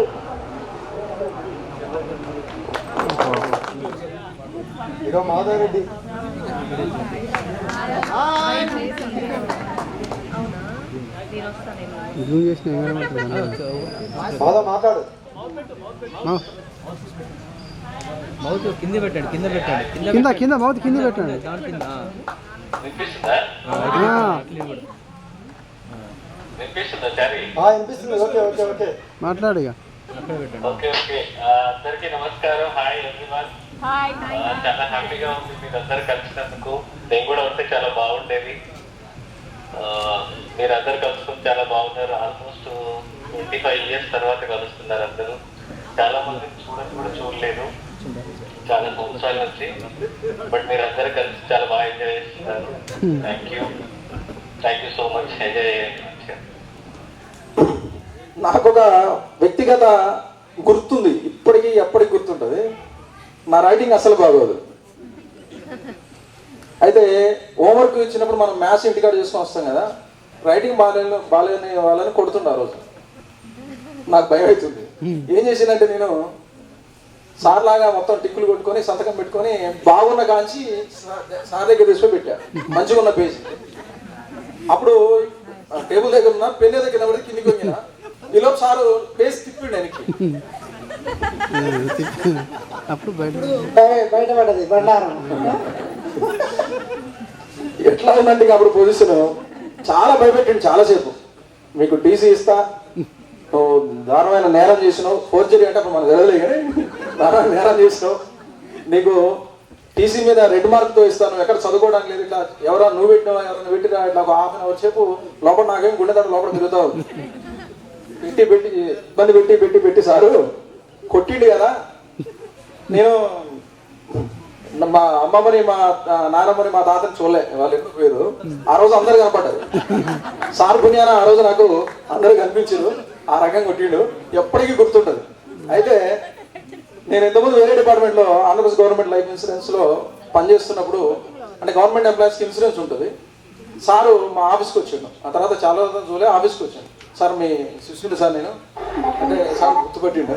మాధవరెడ్డి. మాట్లాడు. మౌత్ కింద పెట్టండి, కింద పెట్టండి, కింద మౌత్ కింద పెట్టండి. వినిపిస్తుంది. ఓకే ఓకే ఓకే మాట్లాడు ఇక. అందరికీ నమస్కారం. Hi everyone. చాలా హ్యాపీగా ఉంది మీరందరూ కలిసినందుకు. నేను కూడా వస్తే చాలా బాగుండేది. మీరందరూ కలుసుకుని చాలా బాగున్నారు. ఆల్మోస్ట్ 25 years తర్వాత కలుస్తున్నారు అందరూ. చాలా మంది కూడా చూడలేదు చాలా సంవత్సరాల నుంచి. బట్ మీరందరూ కలిసి చాలా బాగా ఎంజాయ్ చేస్తున్నారు. Thank you so much. Enjoy చేయండి. నాకు ఒక వ్యక్తిగత గుర్తుంది, ఇప్పటికీ ఎప్పటికి గుర్తుంటుంది. నా రైటింగ్ అసలు బాగోదు. అయితే హోంవర్క్ ఇచ్చినప్పుడు మనం మ్యాథ్స్ ఇంటికాడ చేసుకొని వస్తాం కదా, రైటింగ్ బాగాలేని వాళ్ళని కొడుతుండే. ఆ రోజు నాకు భయం అవుతుంది. ఏం చేసిందంటే నేను సార్ లాగా మొత్తం టిక్కులు కొట్టుకొని సంతకం పెట్టుకొని బాగున్న కాంచి సార్ దగ్గర తీసుకొని పెట్టా, మంచిగా ఉన్న పేజ్. అప్పుడు టేబుల్ దగ్గర ఉన్న పెన్ను దగ్గర పడి కిందికి వచ్చిన ఈలోపు సారు పేజ్ తిప్పిండు వెనక్కి. అప్పుడు బయటపడది బండారం. ఎట్లా ఉందండి అప్పుడు పొజిషన్? చాలా భయపెట్టిండు చాలాసేపు. మీకు టీసీ ఇస్తా, నువ్వు దారుణమైన నేరం చేసినావు, ఫోర్జరీ అంటే అప్పుడు మనకు తెలియదు కానీ దారుణమైన నేరం చేసినావు, నీకు టీసీ మీద రెడ్ మార్క్తో ఇస్తాను, ఎక్కడ చదువుకోవడానికి లేదు, ఇట్లా ఎవరైనా నువ్వు పెట్టినావా ఎవరైనా పెట్టినా ఇట్లా ఒక హాఫ్ అన్ అవర్ సేపు లోపల నాకేం గుండె దాంట్లో లోపల తిరుగుతావు. పెట్టి ఇబ్బంది పెట్టి సారు కొట్టిండు కదా. మా అమ్మమ్మని మా నాన్నమ్మని మా తాతని చూడలే, వాళ్ళు ఎక్కువ పేరు. ఆ రోజు అందరు కనపడ్డారు. సార్ పుణ్యాన ఆ రోజు నాకు అందరూ కనిపించారు. ఆ రకంగా కొట్టిండు, ఎప్పటికీ గుర్తుంటుంది. అయితే నేను ఇంతకుముందు వేరే డిపార్ట్మెంట్లో ఆంధ్రప్రదేశ్ గవర్నమెంట్ లైఫ్ ఇన్సూరెన్స్లో పనిచేస్తున్నప్పుడు, అంటే గవర్నమెంట్ ఎంప్లాయీస్కి ఇన్సూరెన్స్ ఉంటుంది. సారు మా ఆఫీస్కి వచ్చాడు. ఆ తర్వాత చాలా రోజులు చూలే ఆఫీస్కి వచ్చాను. సార్ మీ శిష్యుడు సార్ నేను అంటే సార్ గుర్తుపెట్టిండు.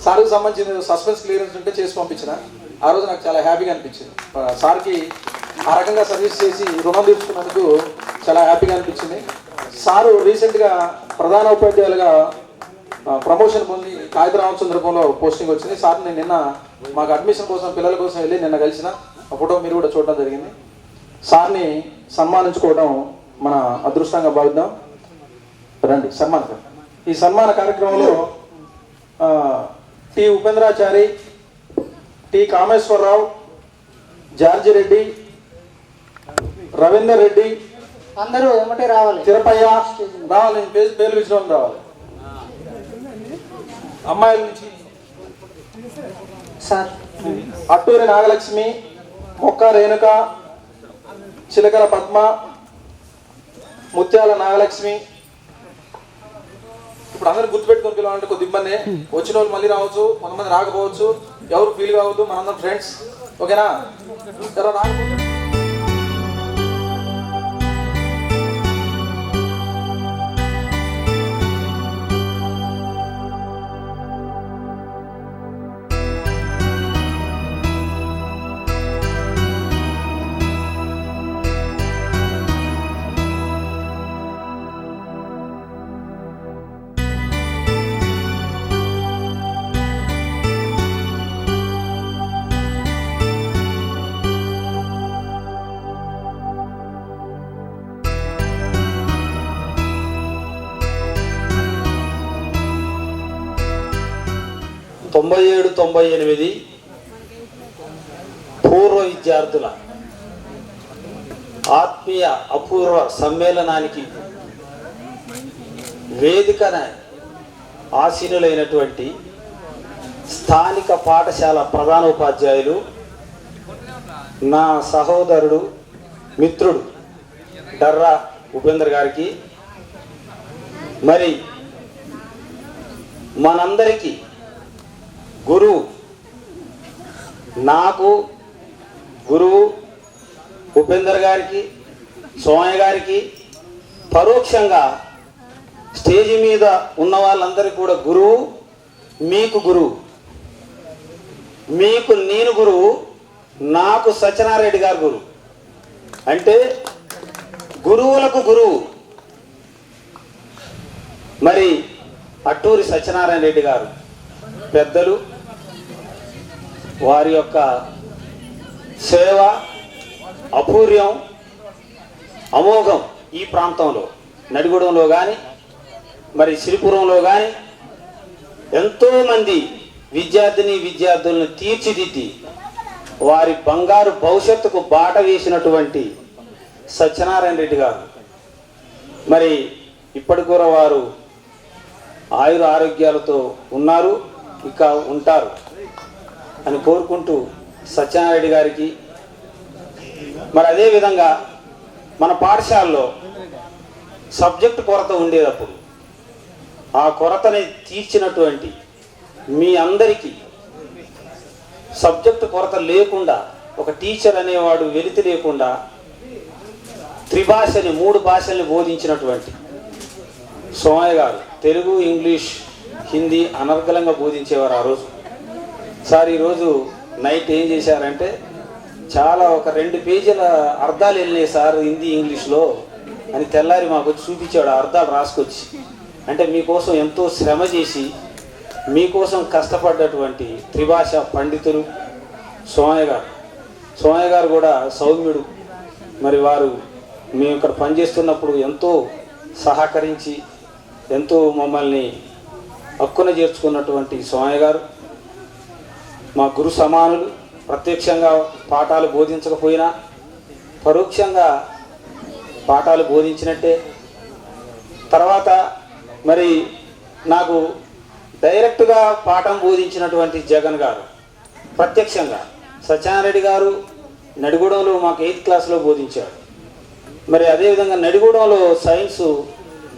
సార్కి సంబంధించిన సస్పెన్స్ క్లియరెన్స్ ఉంటే చేసి పంపించిన. ఆ రోజు నాకు చాలా హ్యాపీగా అనిపించింది. సార్కి ఆ రకంగా సర్వీస్ చేసి రుణం తీర్చుకున్నందుకు చాలా హ్యాపీగా అనిపించింది. సారు రీసెంట్గా ప్రధాన ఉపాధ్యాయులుగా ప్రమోషన్ పొంది కాగిత రామచంద్రపురంలో పోస్టింగ్ వచ్చింది. సార్ నేను నిన్న మాకు అడ్మిషన్ కోసం పిల్లల కోసం వెళ్ళి నిన్న కలిసిన. ఆ ఫోటో మీరు కూడా చూడడం జరిగింది. సార్ని సన్మానించుకోవడం మన అదృష్టంగా భావిద్దాం. రండి సన్మానం. ఈ సన్మాన కార్యక్రమంలో T Upendrachari, T Kameswara Rao, George Reddy, Ravinder Reddy అందరూ ఏమంటే రావాలి. తిరుపయ్య రావాలి. పేర్లు ఇచ్చిన వాళ్ళు రావాలి. అమ్మాయిల నుంచి సార్ అట్టూరి నాగలక్ష్మి, మొక్క రేణుక, చిలకల పద్మ, ముత్యాల నాగలక్ష్మి. ఇప్పుడు అందరూ గుర్తుపెట్టుకొని పిలవాలంటే కొద్ది ఇబ్బంది. వచ్చిన వాళ్ళు మళ్ళీ రావచ్చు, కొంతమంది రాకపోవచ్చు. ఎవరు ఫీల్ కావద్దు, మనందరం ఫ్రెండ్స్. ఓకేనా? రాకపోతే 97-98 పూర్వ విద్యార్థుల ఆత్మీయ అపూర్వ సమ్మేళనానికి వేదికన ఆసీనులైనటువంటి స్థానిక పాఠశాల ప్రధానోపాధ్యాయులు, నా సహోదరుడు మిత్రుడు డర్రా ఉపేందర్ గారికి, మరి మనందరికీ గురువు, నాకు గురువు ఉపేందర్ గారికి, సోమయ్య గారికి, పరోక్షంగా స్టేజి మీద ఉన్న వాళ్ళందరికీ కూడా గురువు. మీకు గురువు, మీకు నేను గురువు, నాకు సత్యనారాయణ గారు గురువు. అంటే గురువులకు గురువు. మరి అట్టూరి సత్యనారాయణ రెడ్డి గారు పెద్దలు, వారి యొక్క సేవ అపూర్యం, అమోఘం. ఈ ప్రాంతంలో నడిగూడెంలో కానీ, మరి సిరిపురంలో కానీ ఎంతోమంది విద్యార్థులను తీర్చిదిద్ది వారి బంగారు భవిష్యత్తుకు బాట వేసినటువంటి సత్యనారాయణ రెడ్డి గారు మరి ఇప్పటి కూడా వారు ఆయుర ఆరోగ్యాలతో ఉన్నారు, ఇక ఉంటారు అని కోరుకుంటూ సత్యనారాయణ రెడ్డి గారికి, మరి అదేవిధంగా మన పాఠశాలలో సబ్జెక్టు కొరత ఉండేటప్పుడు ఆ కొరతని తీర్చినటువంటి మీ అందరికీ, సబ్జెక్టు కొరత లేకుండా ఒక టీచర్ అనేవాడు వెలితి లేకుండా త్రిభాషని 3 భాషల్ని బోధించినటువంటి సోమయ్య గారు తెలుగు, ఇంగ్లీష్, హిందీ అనర్గళంగా బోధించేవారు ఆ రోజు. సార్ ఈరోజు నైట్ ఏం చేశారంటే చాలా ఒక 2 పేజీల అర్థాలు వెళ్ళినాయి సార్ హిందీ ఇంగ్లీష్లో అని తెల్లారి మాకు వచ్చి చూపించాడు. ఆ అర్థాలు రాసుకొచ్చి, అంటే మీకోసం ఎంతో శ్రమ చేసి మీకోసం కష్టపడ్డటువంటి త్రిభాష పండితులు సోమయ్య గారు కూడా సౌమ్యుడు. మరి వారు మేము ఇక్కడ పనిచేస్తున్నప్పుడు ఎంతో సహకరించి ఎంతో మమ్మల్ని హక్కున చేర్చుకున్నటువంటి సోమయ్య గారు మా గురు సమానులు. ప్రత్యక్షంగా పాఠాలు బోధించకపోయినా పరోక్షంగా పాఠాలు బోధించినట్టే. తర్వాత మరి నాకు డైరెక్ట్గా పాఠం బోధించినటువంటి జగన్ గారు ప్రత్యక్షంగా సత్యనారాయణ గారు నడిగూడెంలో మాకు 8th క్లాస్లో బోధించాడు. మరి అదేవిధంగా నడిగూడెంలో సైన్స్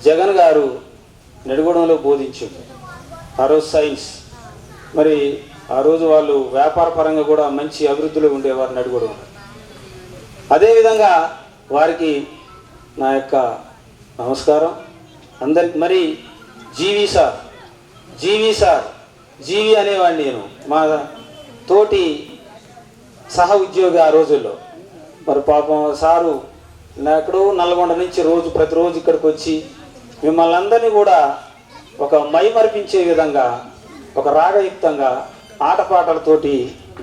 జగన్ గారు నడిగూడెంలో బోధించాడు ఆ రోజు సైన్స్. మరి ఆ రోజు వాళ్ళు వ్యాపార పరంగా కూడా మంచి అభివృద్ధిలో ఉండేవారు నడిగూడెం. అదేవిధంగా వారికి నా యొక్క నమస్కారం అందరికి. మరి జీవి సార్ జీవి అనేవాడిని నేను, మా తోటి సహ ఉద్యోగి ఆ రోజుల్లో. మరి పాపం సారు ఎక్కడో నల్గొండ నుంచి ప్రతిరోజు ఇక్కడికి వచ్చి మిమ్మల్ని అందరినీ కూడా ఒక మైమరిపించే విధంగా, ఒక రాగయుక్తంగా ఆటపాటలతోటి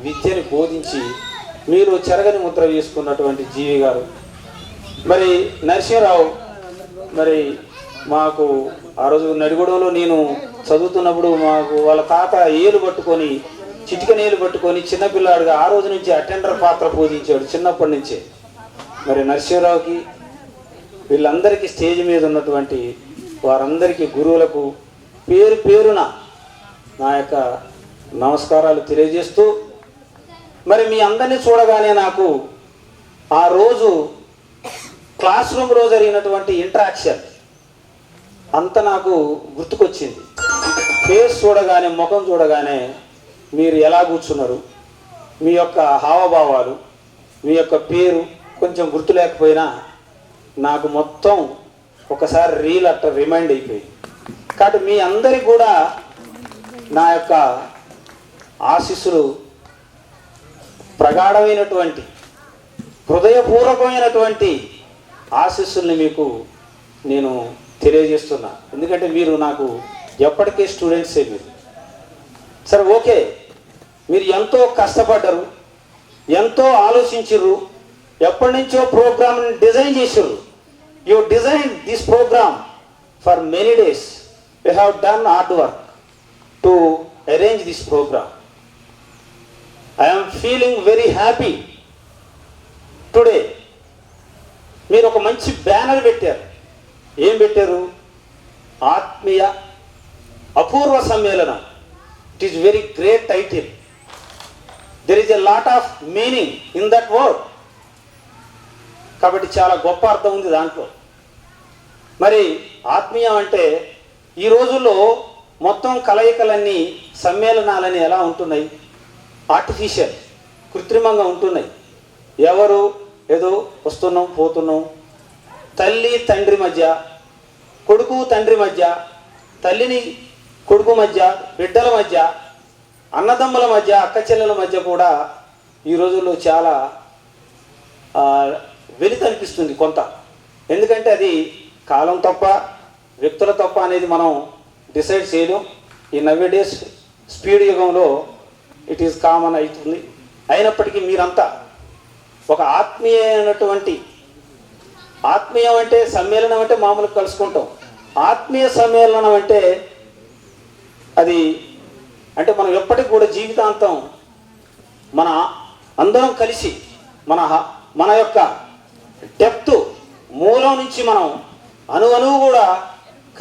విద్యని బోధించి మీరు చెరగని ముద్ర వేసుకున్నటువంటి జీవి గారు. మరి నరసింహరావు, మరి మాకు ఆ రోజు నడిగూడెంలో నేను చదువుతున్నప్పుడు మాకు వాళ్ళ తాత చిటికనేలు పట్టుకొని చిన్నపిల్లాడుగా ఆ రోజు నుంచి అటెండర్ పాత్ర పూజించాడు చిన్నప్పటి నుంచే. మరి నరసింహరావుకి వీళ్ళందరికీ స్టేజ్ మీద ఉన్నటువంటి వారందరికీ గురువులకు పేరు పేరున నా యొక్క నమస్కారాలు తెలియజేస్తూ, మరి మీ అందరినీ చూడగానే నాకు ఆ రోజు క్లాస్ రూమ్లో జరిగినటువంటి ఇంటరాక్షన్ అంత నాకు గుర్తుకొచ్చింది. ఫేస్ చూడగానే, ముఖం చూడగానే మీరు ఎలా కూర్చున్నారు, మీ యొక్క హావభావాలు, మీ యొక్క పేరు కొంచెం గుర్తు లేకపోయినా నాకు మొత్తం ఒకసారి రిమైండ్ అయిపోయింది. కాబట్టి మీ అందరికీ కూడా నా యొక్క ఆశీస్సులు, ప్రగాఢమైనటువంటి హృదయపూర్వకమైనటువంటి ఆశీస్సుల్ని మీకు నేను తెలియజేస్తున్నా. ఎందుకంటే మీరు నాకు ఎప్పటికీ స్టూడెంట్సే. మీరు సరే ఓకే, మీరు ఎంతో కష్టపడ్డరు, ఎంతో ఆలోచించరు, ఎప్పటి నుంచో ప్రోగ్రామ్ని డిజైన్ చేసారు. You design this program for many days. You have done hard work to arrange this program. I am feeling very happy today. మీరు ఒక మంచి బ్యానర్ పెట్టారు. ఏం పెట్టారు? ఆత్మీయ అపూర్వ సమ్మేళనం. It is very great title. There is a lot of meaning in that word. కాబట్టి చాలా గొప్ప అర్థం ఉంది దాంట్లో. మరి ఆత్మీయం అంటే ఈ రోజుల్లో మొత్తం కలయికలన్నీ, సమ్మేళనాలన్నీ ఎలా ఉంటున్నాయి? ఆర్టిఫిషియల్, కృత్రిమంగా ఉంటున్నాయి. ఎవరు ఏదో వస్తున్నాం పోతున్నాం. తల్లి తండ్రి మధ్య, కొడుకు తండ్రి మధ్య, తల్లిని కొడుకు మధ్య, బిడ్డల మధ్య, అన్నదమ్ముల మధ్య, అక్క చెల్లెల మధ్య కూడా ఈ రోజుల్లో చాలా వెలితి అనిపిస్తుంది కొంత. ఎందుకంటే అది కాలం తప్ప, వ్యక్తుల తప్ప అనేది మనం డిసైడ్ చేయలేం. ఈ నవ్వేడేస్ స్పీడ్ యుగంలో ఇట్ ఈస్ కామన్ అవుతుంది. అయినప్పటికీ మీరంతా ఒక ఆత్మీయం అంటే సమ్మేళనం అంటే మామూలుగా కలుసుకుంటాం. ఆత్మీయ సమ్మేళనం అంటే అది అంటే మనం ఎప్పటికి కూడా జీవితాంతం మన అందరం కలిసి మన యొక్క డెప్త్ మూలం నుంచి మనం అణువు కూడా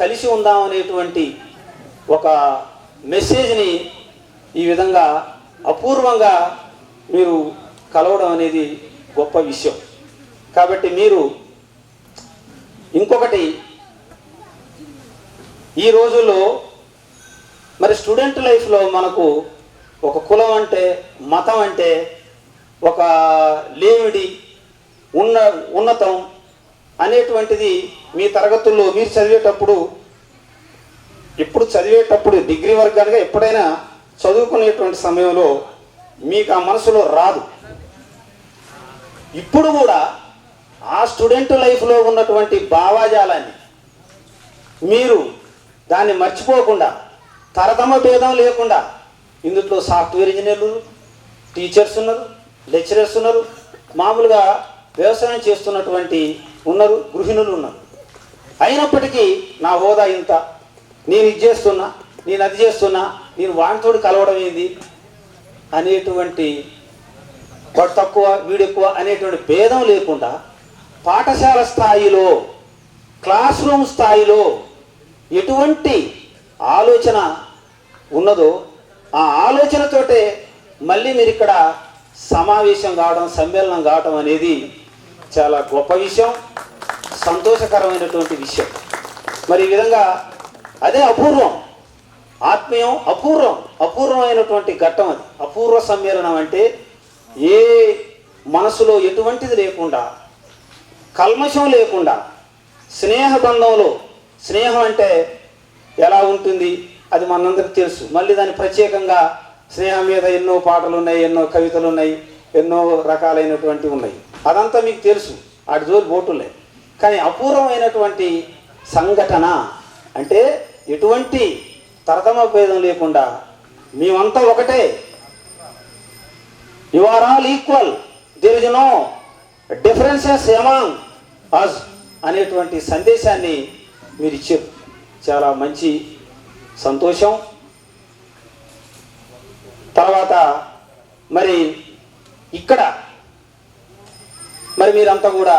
కలిసి ఉందామనేటువంటి ఒక మెసేజ్ని ఈ విధంగా అపూర్వంగా మీరు కలవడం అనేది గొప్ప విషయం. కాబట్టి మీరు ఇంకొకటి, ఈ రోజుల్లో మరి స్టూడెంట్ లైఫ్లో మనకు ఒక కులం అంటే, మతం అంటే, ఒక లేమిడి, ఉన్నతం అనేటువంటిది మీ తరగతుల్లో మీరు చదివేటప్పుడు డిగ్రీ వర్గాలుగా ఎప్పుడైనా చదువుకునేటువంటి సమయంలో మీకు ఆ మనసులో రాదు. ఇప్పుడు కూడా ఆ స్టూడెంట్ లైఫ్లో ఉన్నటువంటి భావాజాలాన్ని మీరు దాన్ని మర్చిపోకుండా, తరతమ భేదం లేకుండా, ఇందులో సాఫ్ట్వేర్ ఇంజనీర్లు, టీచర్స్ ఉన్నారు, లెక్చరర్స్ ఉన్నారు, మామూలుగా వ్యవసాయం చేస్తున్నటువంటి ఉన్నారు, గృహిణులు ఉన్నారు. అయినప్పటికీ నా హోదా ఇంత, నేను ఇది చేస్తున్నా, నేను అది చేస్తున్నా, నేను వాడితోడు కలవడం ఏంది అనేటువంటి, వాడు తక్కువ వీడు ఎక్కువ అనేటువంటి భేదం లేకుండా పాఠశాల స్థాయిలో, క్లాస్ రూమ్ స్థాయిలో ఎటువంటి ఆలోచన ఉన్నదో ఆ ఆలోచనతోటే మళ్ళీ మీరు ఇక్కడ సమావేశం కావడం, సమ్మేళనం కావడం అనేది చాలా గొప్ప విషయం, సంతోషకరమైనటువంటి విషయం. మరి ఈ విధంగా అదే అపూర్వం, ఆత్మీయం అపూర్వమైనటువంటి ఘట్టం అది. అపూర్వ సమ్మేళనం అంటే ఏ మనసులో ఎటువంటిది లేకుండా, కల్మషం లేకుండా, స్నేహబంధంలో, స్నేహం అంటే ఎలా ఉంటుంది అది మనందరికీ తెలుసు. మళ్ళీ దాని ప్రత్యేకంగా స్నేహం మీద ఎన్నో పాటలు ఉన్నాయి, ఎన్నో కవితలు ఉన్నాయి, ఎన్నో రకాలైనటువంటివి ఉన్నాయి. అదంతా మీకు తెలుసు, వాటి జోలి బోటులే. కానీ అపూర్వమైనటువంటి సంఘటన అంటే ఎటువంటి తరతమ భేదం లేకుండా మేమంతా ఒకటే, you are all equal, there is no differences among us అనేటువంటి సందేశాన్ని మీరు ఇచ్చారు. చాలా మంచి సంతోషం. తర్వాత మరి ఇక్కడ మరి మీరంతా కూడా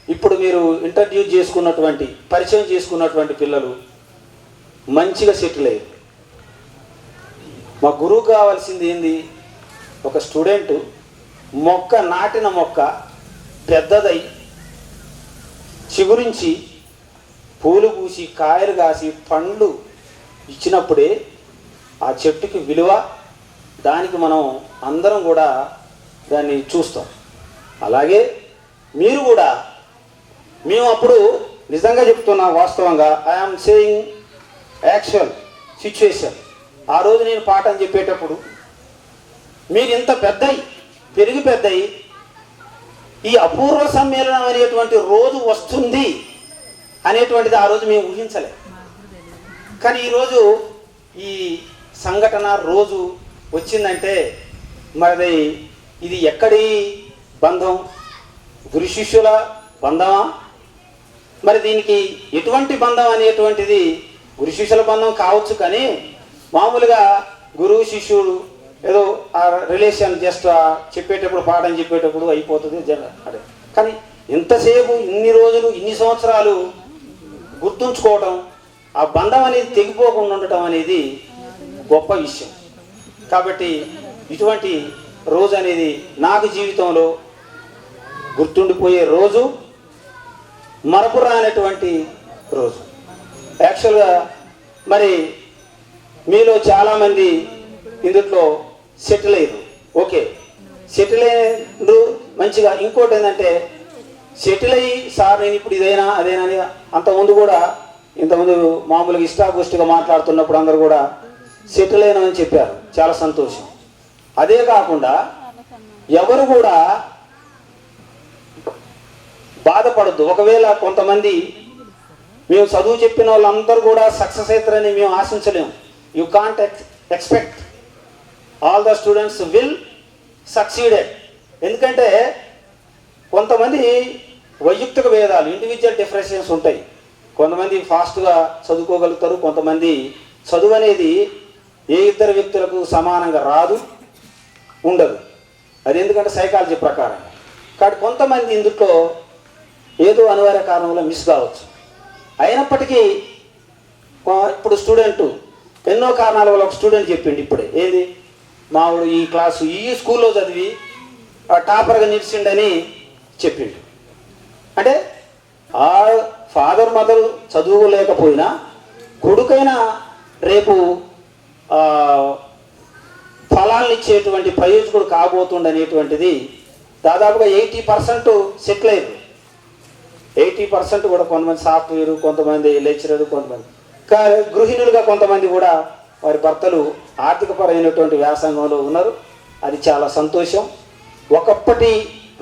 ఇప్పుడు మీరు ఇంట్రడ్యూస్ చేసుకున్నటువంటి, పరిచయం చేసుకున్నటువంటి పిల్లలు మంచిగా సెటిల్ అయ్యారు. మా గురువు కావాల్సింది ఏంది? ఒక స్టూడెంట్ మొక్క నాటిన మొక్క పెద్దదై చిగురించి పూలు పూసి కాయలు కాసి పండ్లు ఇచ్చినప్పుడే ఆ చెట్టుకి విలువ, దానికి మనం అందరం కూడా దాన్ని చూస్తాం. అలాగే మీరు కూడా, మేము అప్పుడు నిజంగా చెప్తున్నా, వాస్తవంగా ఐఆమ్ సేయింగ్ యాక్చువల్ సిచ్యువేషన్. ఆ రోజు నేను పాఠం చెప్పేటప్పుడు మీరు ఇంత పెద్దయి ఈ అపూర్వ సమ్మేళనం అనేటువంటి రోజు వస్తుంది అనేటువంటిది ఆ రోజు మేము ఊహించలే. కానీ ఈరోజు ఈ సంఘటన రోజు వచ్చిందంటే మరి ఇది ఎక్కడి బంధం? గురు శిష్యుల బంధమా? మరి దీనికి ఎటువంటి బంధం అనేటువంటిది గురు శిష్యుల బంధం కావచ్చు, కానీ మామూలుగా గురువు శిష్యుడు ఏదో ఆ రిలేషన్ జస్ట్ చెప్పేటప్పుడు, పాఠం చెప్పేటప్పుడు అయిపోతుంది అదే. కానీ ఇంతసేపు, ఇన్ని రోజులు, ఇన్ని సంవత్సరాలు గుర్తుంచుకోవటం, ఆ బంధం అనేది తెగిపోకుండా ఉండటం అనేది గొప్ప విషయం. కాబట్టి ఇటువంటి రోజు అనేది నాకు జీవితంలో గుర్తుండిపోయే రోజు, మరపురానటువంటి రోజు. యాక్చువల్గా మరి మీలో చాలామంది ఇందులో సెటిల్ అయ్యారు. ఓకే, సెటిల్ అయ్యారు మంచిగా. ఇంకోటి ఏంటంటే సెటిల్ అయ్యి సార్ నేను ఇప్పుడు ఇదైనా అదేనా అని అంతకుముందు కూడా, ఇంతకుముందు మామూలుగా ఇష్టాగోష్ఠిగా మాట్లాడుతున్నప్పుడు అందరూ కూడా సెటిల్ అయినామని చెప్పారు. చాలా సంతోషం. అదే కాకుండా ఎవరు కూడా బాధపడద్దు. ఒకవేళ కొంతమంది మేము చదువు చెప్పిన వాళ్ళందరూ కూడా సక్సెస్ అవుతారని మేము ఆశించలేము. You can't expect all the students will succeeded. ఎందుకంటే కొంతమంది వైయక్తిక భేదాలు, ఇండివిజువల్ డిఫరెన్సెస్ ఉంటాయి. కొంతమంది ఫాస్ట్గా చదువుకోగలుగుతారు, కొంతమంది చదువు అనేది ఏ ఇద్దరు వ్యక్తులకు సమానంగా రాదు, ఉండదు. అది ఎందుకంటే సైకాలజీ ప్రకారం. కాబట్టి కొంతమంది ఇందులో ఏదో అనివార్య కారణంలో మిస్ కావచ్చు. అయినప్పటికీ ఇప్పుడు స్టూడెంట్ ఎన్నో కారణాల వల్ల ఒక స్టూడెంట్ చెప్పిండు ఇప్పుడే, ఏది మావాడు ఈ క్లాసు ఈ స్కూల్లో చదివి టాపర్గా నిలిచిండని చెప్పిండు. అంటే ఆ ఫాదర్ మదర్ చదువులేకపోయినా కొడుకైనా రేపు ఫలాలను ఇచ్చేటువంటి ప్రయోజకుడు కాబోతుండనేటువంటిది దాదాపుగా 80% సెటిల్ అయ్యారు. 80% కూడా కొంతమంది సాఫ్ట్వేర్, కొంతమంది లెక్చరర్, కొంతమంది గృహిణులుగా, కొంతమంది కూడా వారి భర్తలు ఆర్థికపరమైనటువంటి వ్యాసంగంలో ఉన్నారు. అది చాలా సంతోషం. ఒకప్పటి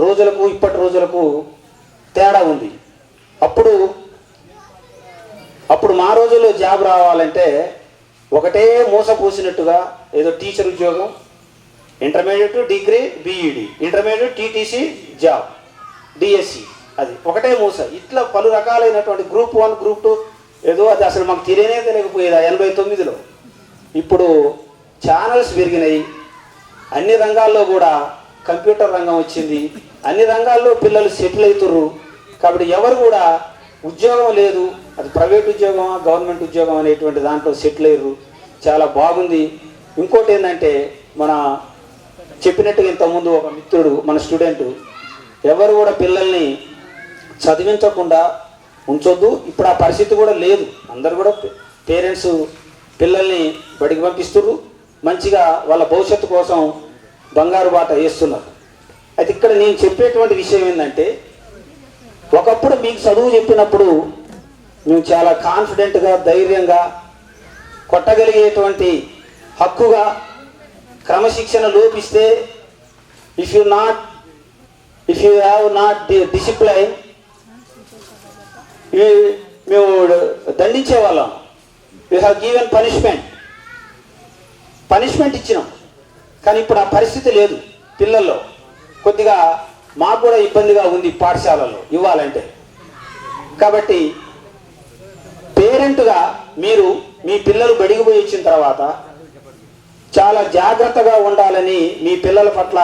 రోజులకు ఇప్పటి రోజులకు తేడా ఉంది. అప్పుడు మా రోజుల్లో జాబ్ రావాలంటే ఒకటే మూసపూసినట్టుగా ఏదో టీచర్ ఉద్యోగం, intermediate, degree, BEd, intermediate, TTC, job, DSC, అది ఒకటే మూస. ఇట్లా పలు రకాలైనటువంటి గ్రూప్ 1, గ్రూప్ 2 ఏదో అది అసలు మాకు తెలియకపోయేది 89లో. ఇప్పుడు ఛానల్స్ పెరిగినాయి, అన్ని రంగాల్లో కూడా కంప్యూటర్ రంగం వచ్చింది, అన్ని రంగాల్లో పిల్లలు సెటిల్ అవుతుర్రు. కాబట్టి ఎవరు కూడా ఉద్యోగం లేదు, అది ప్రైవేట్ ఉద్యోగమా గవర్నమెంట్ ఉద్యోగం అనేటువంటి దాంట్లో సెటిల్ అయ్యారు. చాలా బాగుంది. ఇంకోటి ఏంటంటే మన చెప్పినట్టుగా ఇంతకుముందు ఒక మిత్రుడు మన స్టూడెంట్ ఎవరు కూడా పిల్లల్ని చదివించకుండా ఉంచొద్దు. ఇప్పుడు ఆ పరిస్థితి కూడా లేదు. అందరు కూడా పేరెంట్స్ పిల్లల్ని బడికి పంపిస్తున్నారు, మంచిగా వాళ్ళ భవిష్యత్తు కోసం బంగారు బాట వేస్తున్నారు. అయితే ఇక్కడ నేను చెప్పేటువంటి విషయం ఏంటంటే, ఒకప్పుడు మీకు చదువు చెప్పినప్పుడు మేము చాలా కాన్ఫిడెంట్గా ధైర్యంగా కొట్టగలిగేటువంటి హక్కుగా, క్రమశిక్షణ లోపిస్తే if you have not discipline మేము దండించేవాళ్ళం. యూ హ్యావ్ గివెన్ పనిష్మెంట్ ఇచ్చినాం. కానీ ఇప్పుడు ఆ పరిస్థితి లేదు. పిల్లల్లో కొద్దిగా మాకు కూడా ఇబ్బందిగా ఉంది పాఠశాలలో ఇవ్వాలంటే. కాబట్టి పేరెంట్గా మీరు మీ పిల్లలు బడికి పోయి వచ్చిన తర్వాత చాలా జాగ్రత్తగా ఉండాలని మీ పిల్లల పట్ల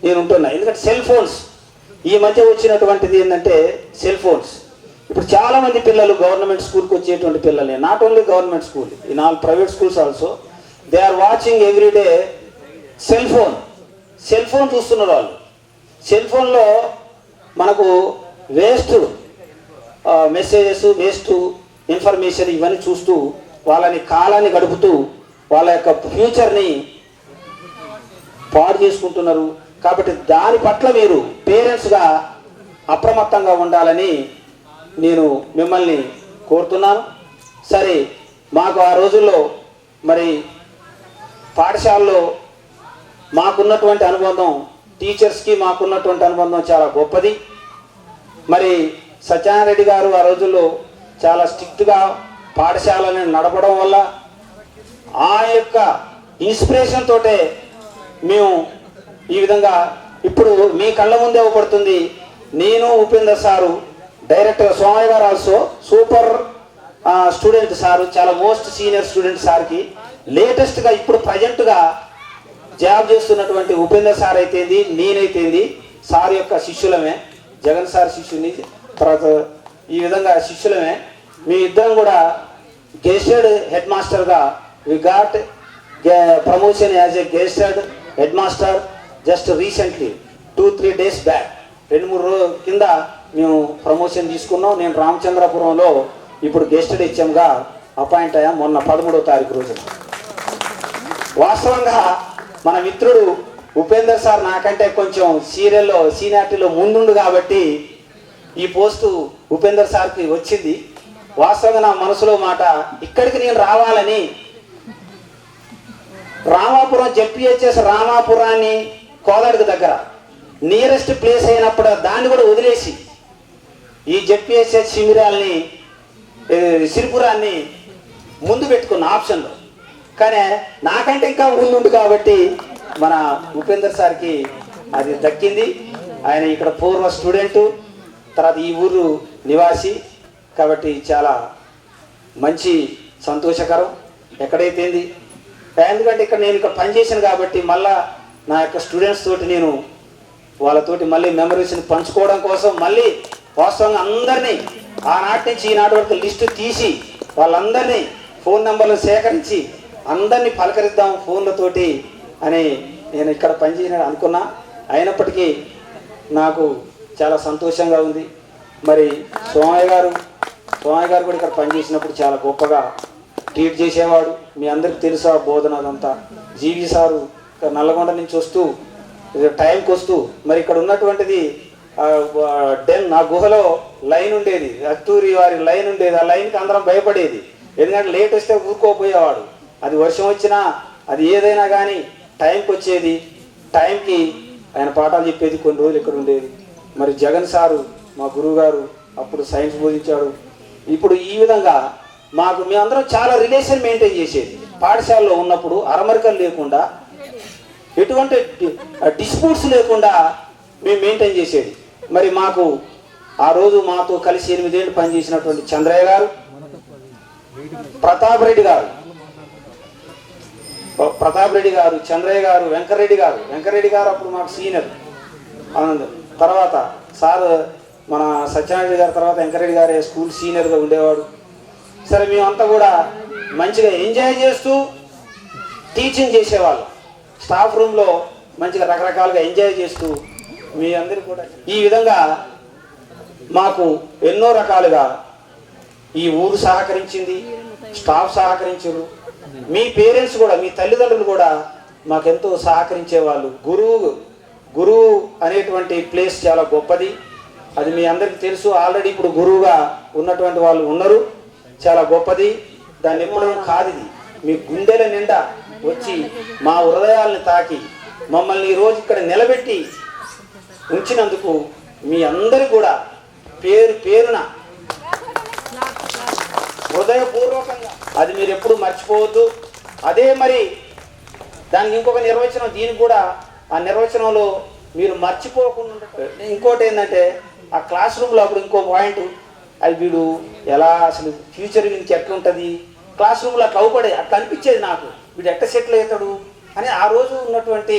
నేను ఉంటున్నా. ఎందుకంటే సెల్ ఫోన్స్ ఈ మధ్య వచ్చినటువంటిది ఏంటంటే సెల్ ఫోన్స్. ఇప్పుడు చాలామంది పిల్లలు గవర్నమెంట్ స్కూల్కి వచ్చేటువంటి పిల్లలే, not only government school, in all private schools also they are watching everyday cell phone చూస్తున్నారు వాళ్ళు. సెల్ ఫోన్లో మనకు వేస్ట్ మెసేజెస్, వేస్ట్ ఇన్ఫర్మేషన్ ఇవన్నీ చూస్తూ వాళ్ళని కాలాన్ని గడుపుతూ వాళ్ళ యొక్క ఫ్యూచర్ని పాడు చేసుకుంటున్నారు. కాబట్టి దాని పట్ల మీరు పేరెంట్స్గా అప్రమత్తంగా ఉండాలని నేను మిమ్మల్ని కోరుతున్నాను. సరే, మాకు ఆ రోజుల్లో మరి పాఠశాలలో మాకున్నటువంటి అనుబంధం, టీచర్స్కి మాకున్నటువంటి అనుబంధం చాలా గొప్పది. మరి సత్యనారాయణ రెడ్డి గారు ఆ రోజుల్లో చాలా స్ట్రిక్ట్గా పాఠశాలని నడపడం వల్ల ఆ యొక్క ఇన్స్పిరేషన్ తోటే మేము ఈ విధంగా ఇప్పుడు మీ కళ్ళ ముందే అవపడుతుంది. నేను ఉపేందర్ సారు, డైరెక్ట్గా సోమయ్య గారు ఆల్సో సూపర్ స్టూడెంట్ సారు, చాలా మోస్ట్ సీనియర్ స్టూడెంట్ సార్కి లేటెస్ట్గా ఇప్పుడు ప్రజెంట్గా జాబ్ చేస్తున్నటువంటి ఉపేందర్ సార్ అయితేంది, నేనైతేంది సార్ యొక్క శిష్యులమే, జగన్ సార్ శిష్యుని, తర్వాత ఈ విధంగా శిష్యులమే. మీ ఇద్దరం కూడా గెస్టెడ్ హెడ్ మాస్టర్గా we got promotion as a gazetted head master just recently 2-3 days back. 2-3 రోజుల కింద మేము ప్రమోషన్ తీసుకున్నాం. నేను రామచంద్రపురంలో ఇప్పుడు గెస్టెడ్ హెచ్ఎంగా అపాయింట్ అయ్యాం మొన్న 13వ తారీఖు రోజున. వాస్తవంగా మన మిత్రుడు ఉపేందర్ సార్ నాకంటే కొంచెం సీనియారిటీలో ముందుండు కాబట్టి ఈ పోస్టు ఉపేందర్ సార్కి వచ్చింది. వాస్తవంగా నా మనసులో మాట, ఇక్కడికి నేను రావాలని రామాపురం జెడ్పీహెచ్ఎస్ రామాపురాన్ని కోదాడికి దగ్గర నియరెస్ట్ ప్లేస్ అయినప్పుడు దాన్ని కూడా వదిలేసి ఈ జెడ్పీహెచ్ఎస్ శిబిరాల్ని సిరిపురాన్ని ముందు పెట్టుకున్న ఆప్షన్లో. కానీ నాకంటే ఇంకా ముందుండు కాబట్టి మన ఉపేందర్ సార్కి అది దక్కింది. ఆయన ఇక్కడ పూర్వ స్టూడెంటు, తర్వాత ఈ ఊరు నివాసి కాబట్టి చాలా మంచి సంతోషకరం. ఎక్కడైతేంది, ఎందుకంటే ఇక్కడ నేను ఇక్కడ పనిచేసాను కాబట్టి మళ్ళా నా యొక్క స్టూడెంట్స్ తోటి నేను వాళ్ళతోటి మళ్ళీ మెమరీస్ని పంచుకోవడం కోసం మళ్ళీ వాస్తవంగా అందరినీ ఆనాటి నుంచి ఈనాటి వరకు లిస్టు తీసి వాళ్ళందరినీ ఫోన్ నెంబర్లు సేకరించి అందరినీ పలకరిద్దాం ఫోన్లతోటి అని నేను ఇక్కడ పనిచేసిన అనుకున్నా. అయినప్పటికీ నాకు చాలా సంతోషంగా ఉంది. మరి సోమయ్య గారు కూడా ఇక్కడ పనిచేసినప్పుడు చాలా గొప్పగా ట్రీట్ చేసేవాడు. మీ అందరికి తెలుసా బోధన అదంతా. జీవి సారు నల్లగొండ నుంచి వస్తూ టైంకి వస్తూ మరి ఇక్కడ ఉన్నటువంటిది ఆ గుహలో లైన్ ఉండేది, అత్తూరి వారి లైన్ ఉండేది. ఆ లైన్కి అందరం భయపడేది, ఎందుకంటే లేట్ వస్తే ఊరుకోపోయేవాడు. అది వర్షం వచ్చినా అది ఏదైనా కానీ టైంకి వచ్చేది, టైంకి ఆయన పాఠాలు చెప్పేది. కొన్ని రోజులు ఇక్కడ ఉండేది. మరి జగన్ సారు మా గురువు గారు అప్పుడు సైన్స్ బోధించాడు. ఇప్పుడు ఈ విధంగా మేమందరం చాలా రిలేషన్ మెయింటైన్ చేసేది. పాఠశాలలో ఉన్నప్పుడు అరమరికలు లేకుండా, ఎటువంటి డిస్ప్యూట్స్ లేకుండా మేము మెయింటైన్ చేసేది. మరి మాకు ఆ రోజు మాతో కలిసి 8 ఏళ్ళు పనిచేసినటువంటి చంద్రయ్య గారు, ప్రతాప్ రెడ్డి గారు, చంద్రయ్య గారు, వెంకరెడ్డి గారు అప్పుడు మాకు సీనియర్. తర్వాత సార్ మన సత్యనారాయణ గారి తర్వాత వెంకరెడ్డి గారే స్కూల్ సీనియర్గా ఉండేవాడు. సరే, మేమంతా కూడా మంచిగా ఎంజాయ్ చేస్తూ టీచింగ్ చేసేవాళ్ళం. స్టాఫ్ రూమ్లో మంచిగా రకరకాలుగా ఎంజాయ్ చేస్తూ మీ అందరూ కూడా ఈ విధంగా మాకు ఎన్నో రకాలుగా ఈ ఊరు సహకరించింది, స్టాఫ్ సహకరించారు, మీ పేరెంట్స్ కూడా, మీ తల్లిదండ్రులు కూడా మాకెంతో సహకరించేవాళ్ళు. గురువు అనేటువంటి ప్లేస్ చాలా గొప్పది, అది మీ అందరికీ తెలుసు. ఆల్రెడీ ఇప్పుడు గురువుగా ఉన్నటువంటి వాళ్ళు ఉన్నారు, చాలా గొప్పది. దాన్ని ఎప్పుడూ కాదు, ఇది మీ గుండెల నిండా వచ్చి మా హృదయాలను తాకి మమ్మల్ని ఈరోజు ఇక్కడ నిలబెట్టి ఉంచినందుకు మీ అందరి కూడా పేరున హృదయపూర్వకంగా అది మీరు ఎప్పుడు మర్చిపోవద్దు. అదే మరి దానికి ఇంకొక నిర్వచనం, దీనికి కూడా ఆ నిర్వచనంలో మీరు మర్చిపోకుండా. ఇంకోటి ఏంటంటే ఆ క్లాస్ రూమ్లో అప్పుడు ఇంకో పాయింట్, అది వీడు ఎలా అసలు ఫ్యూచర్ వీనికి ఎట్లుంటుంది, క్లాస్ రూమ్లో అట్లా అవుపడే అట్లా అనిపించేది నాకు, వీడు ఎట్ట సెటిల్ అవుతాడు అని ఆ రోజు ఉన్నటువంటి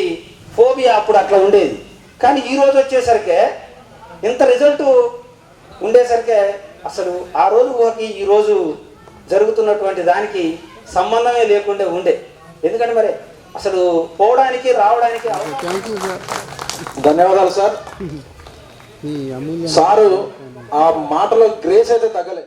ఫోబియా అప్పుడు అట్లా ఉండేది. కానీ ఈ రోజు వచ్చేసరికి ఇంత రిజల్ట్ ఉండేసరికి అసలు ఆ రోజు ఊహకి ఈ రోజు జరుగుతున్నటువంటి దానికి సంబంధమే లేకుండా ఉండే. ఎందుకంటే మరి అసలు పోవడానికి రావడానికి ధన్యవాదాలు సార్. సారు ఆ మాటలో గ్రేస్ అయితే తగ్గలే.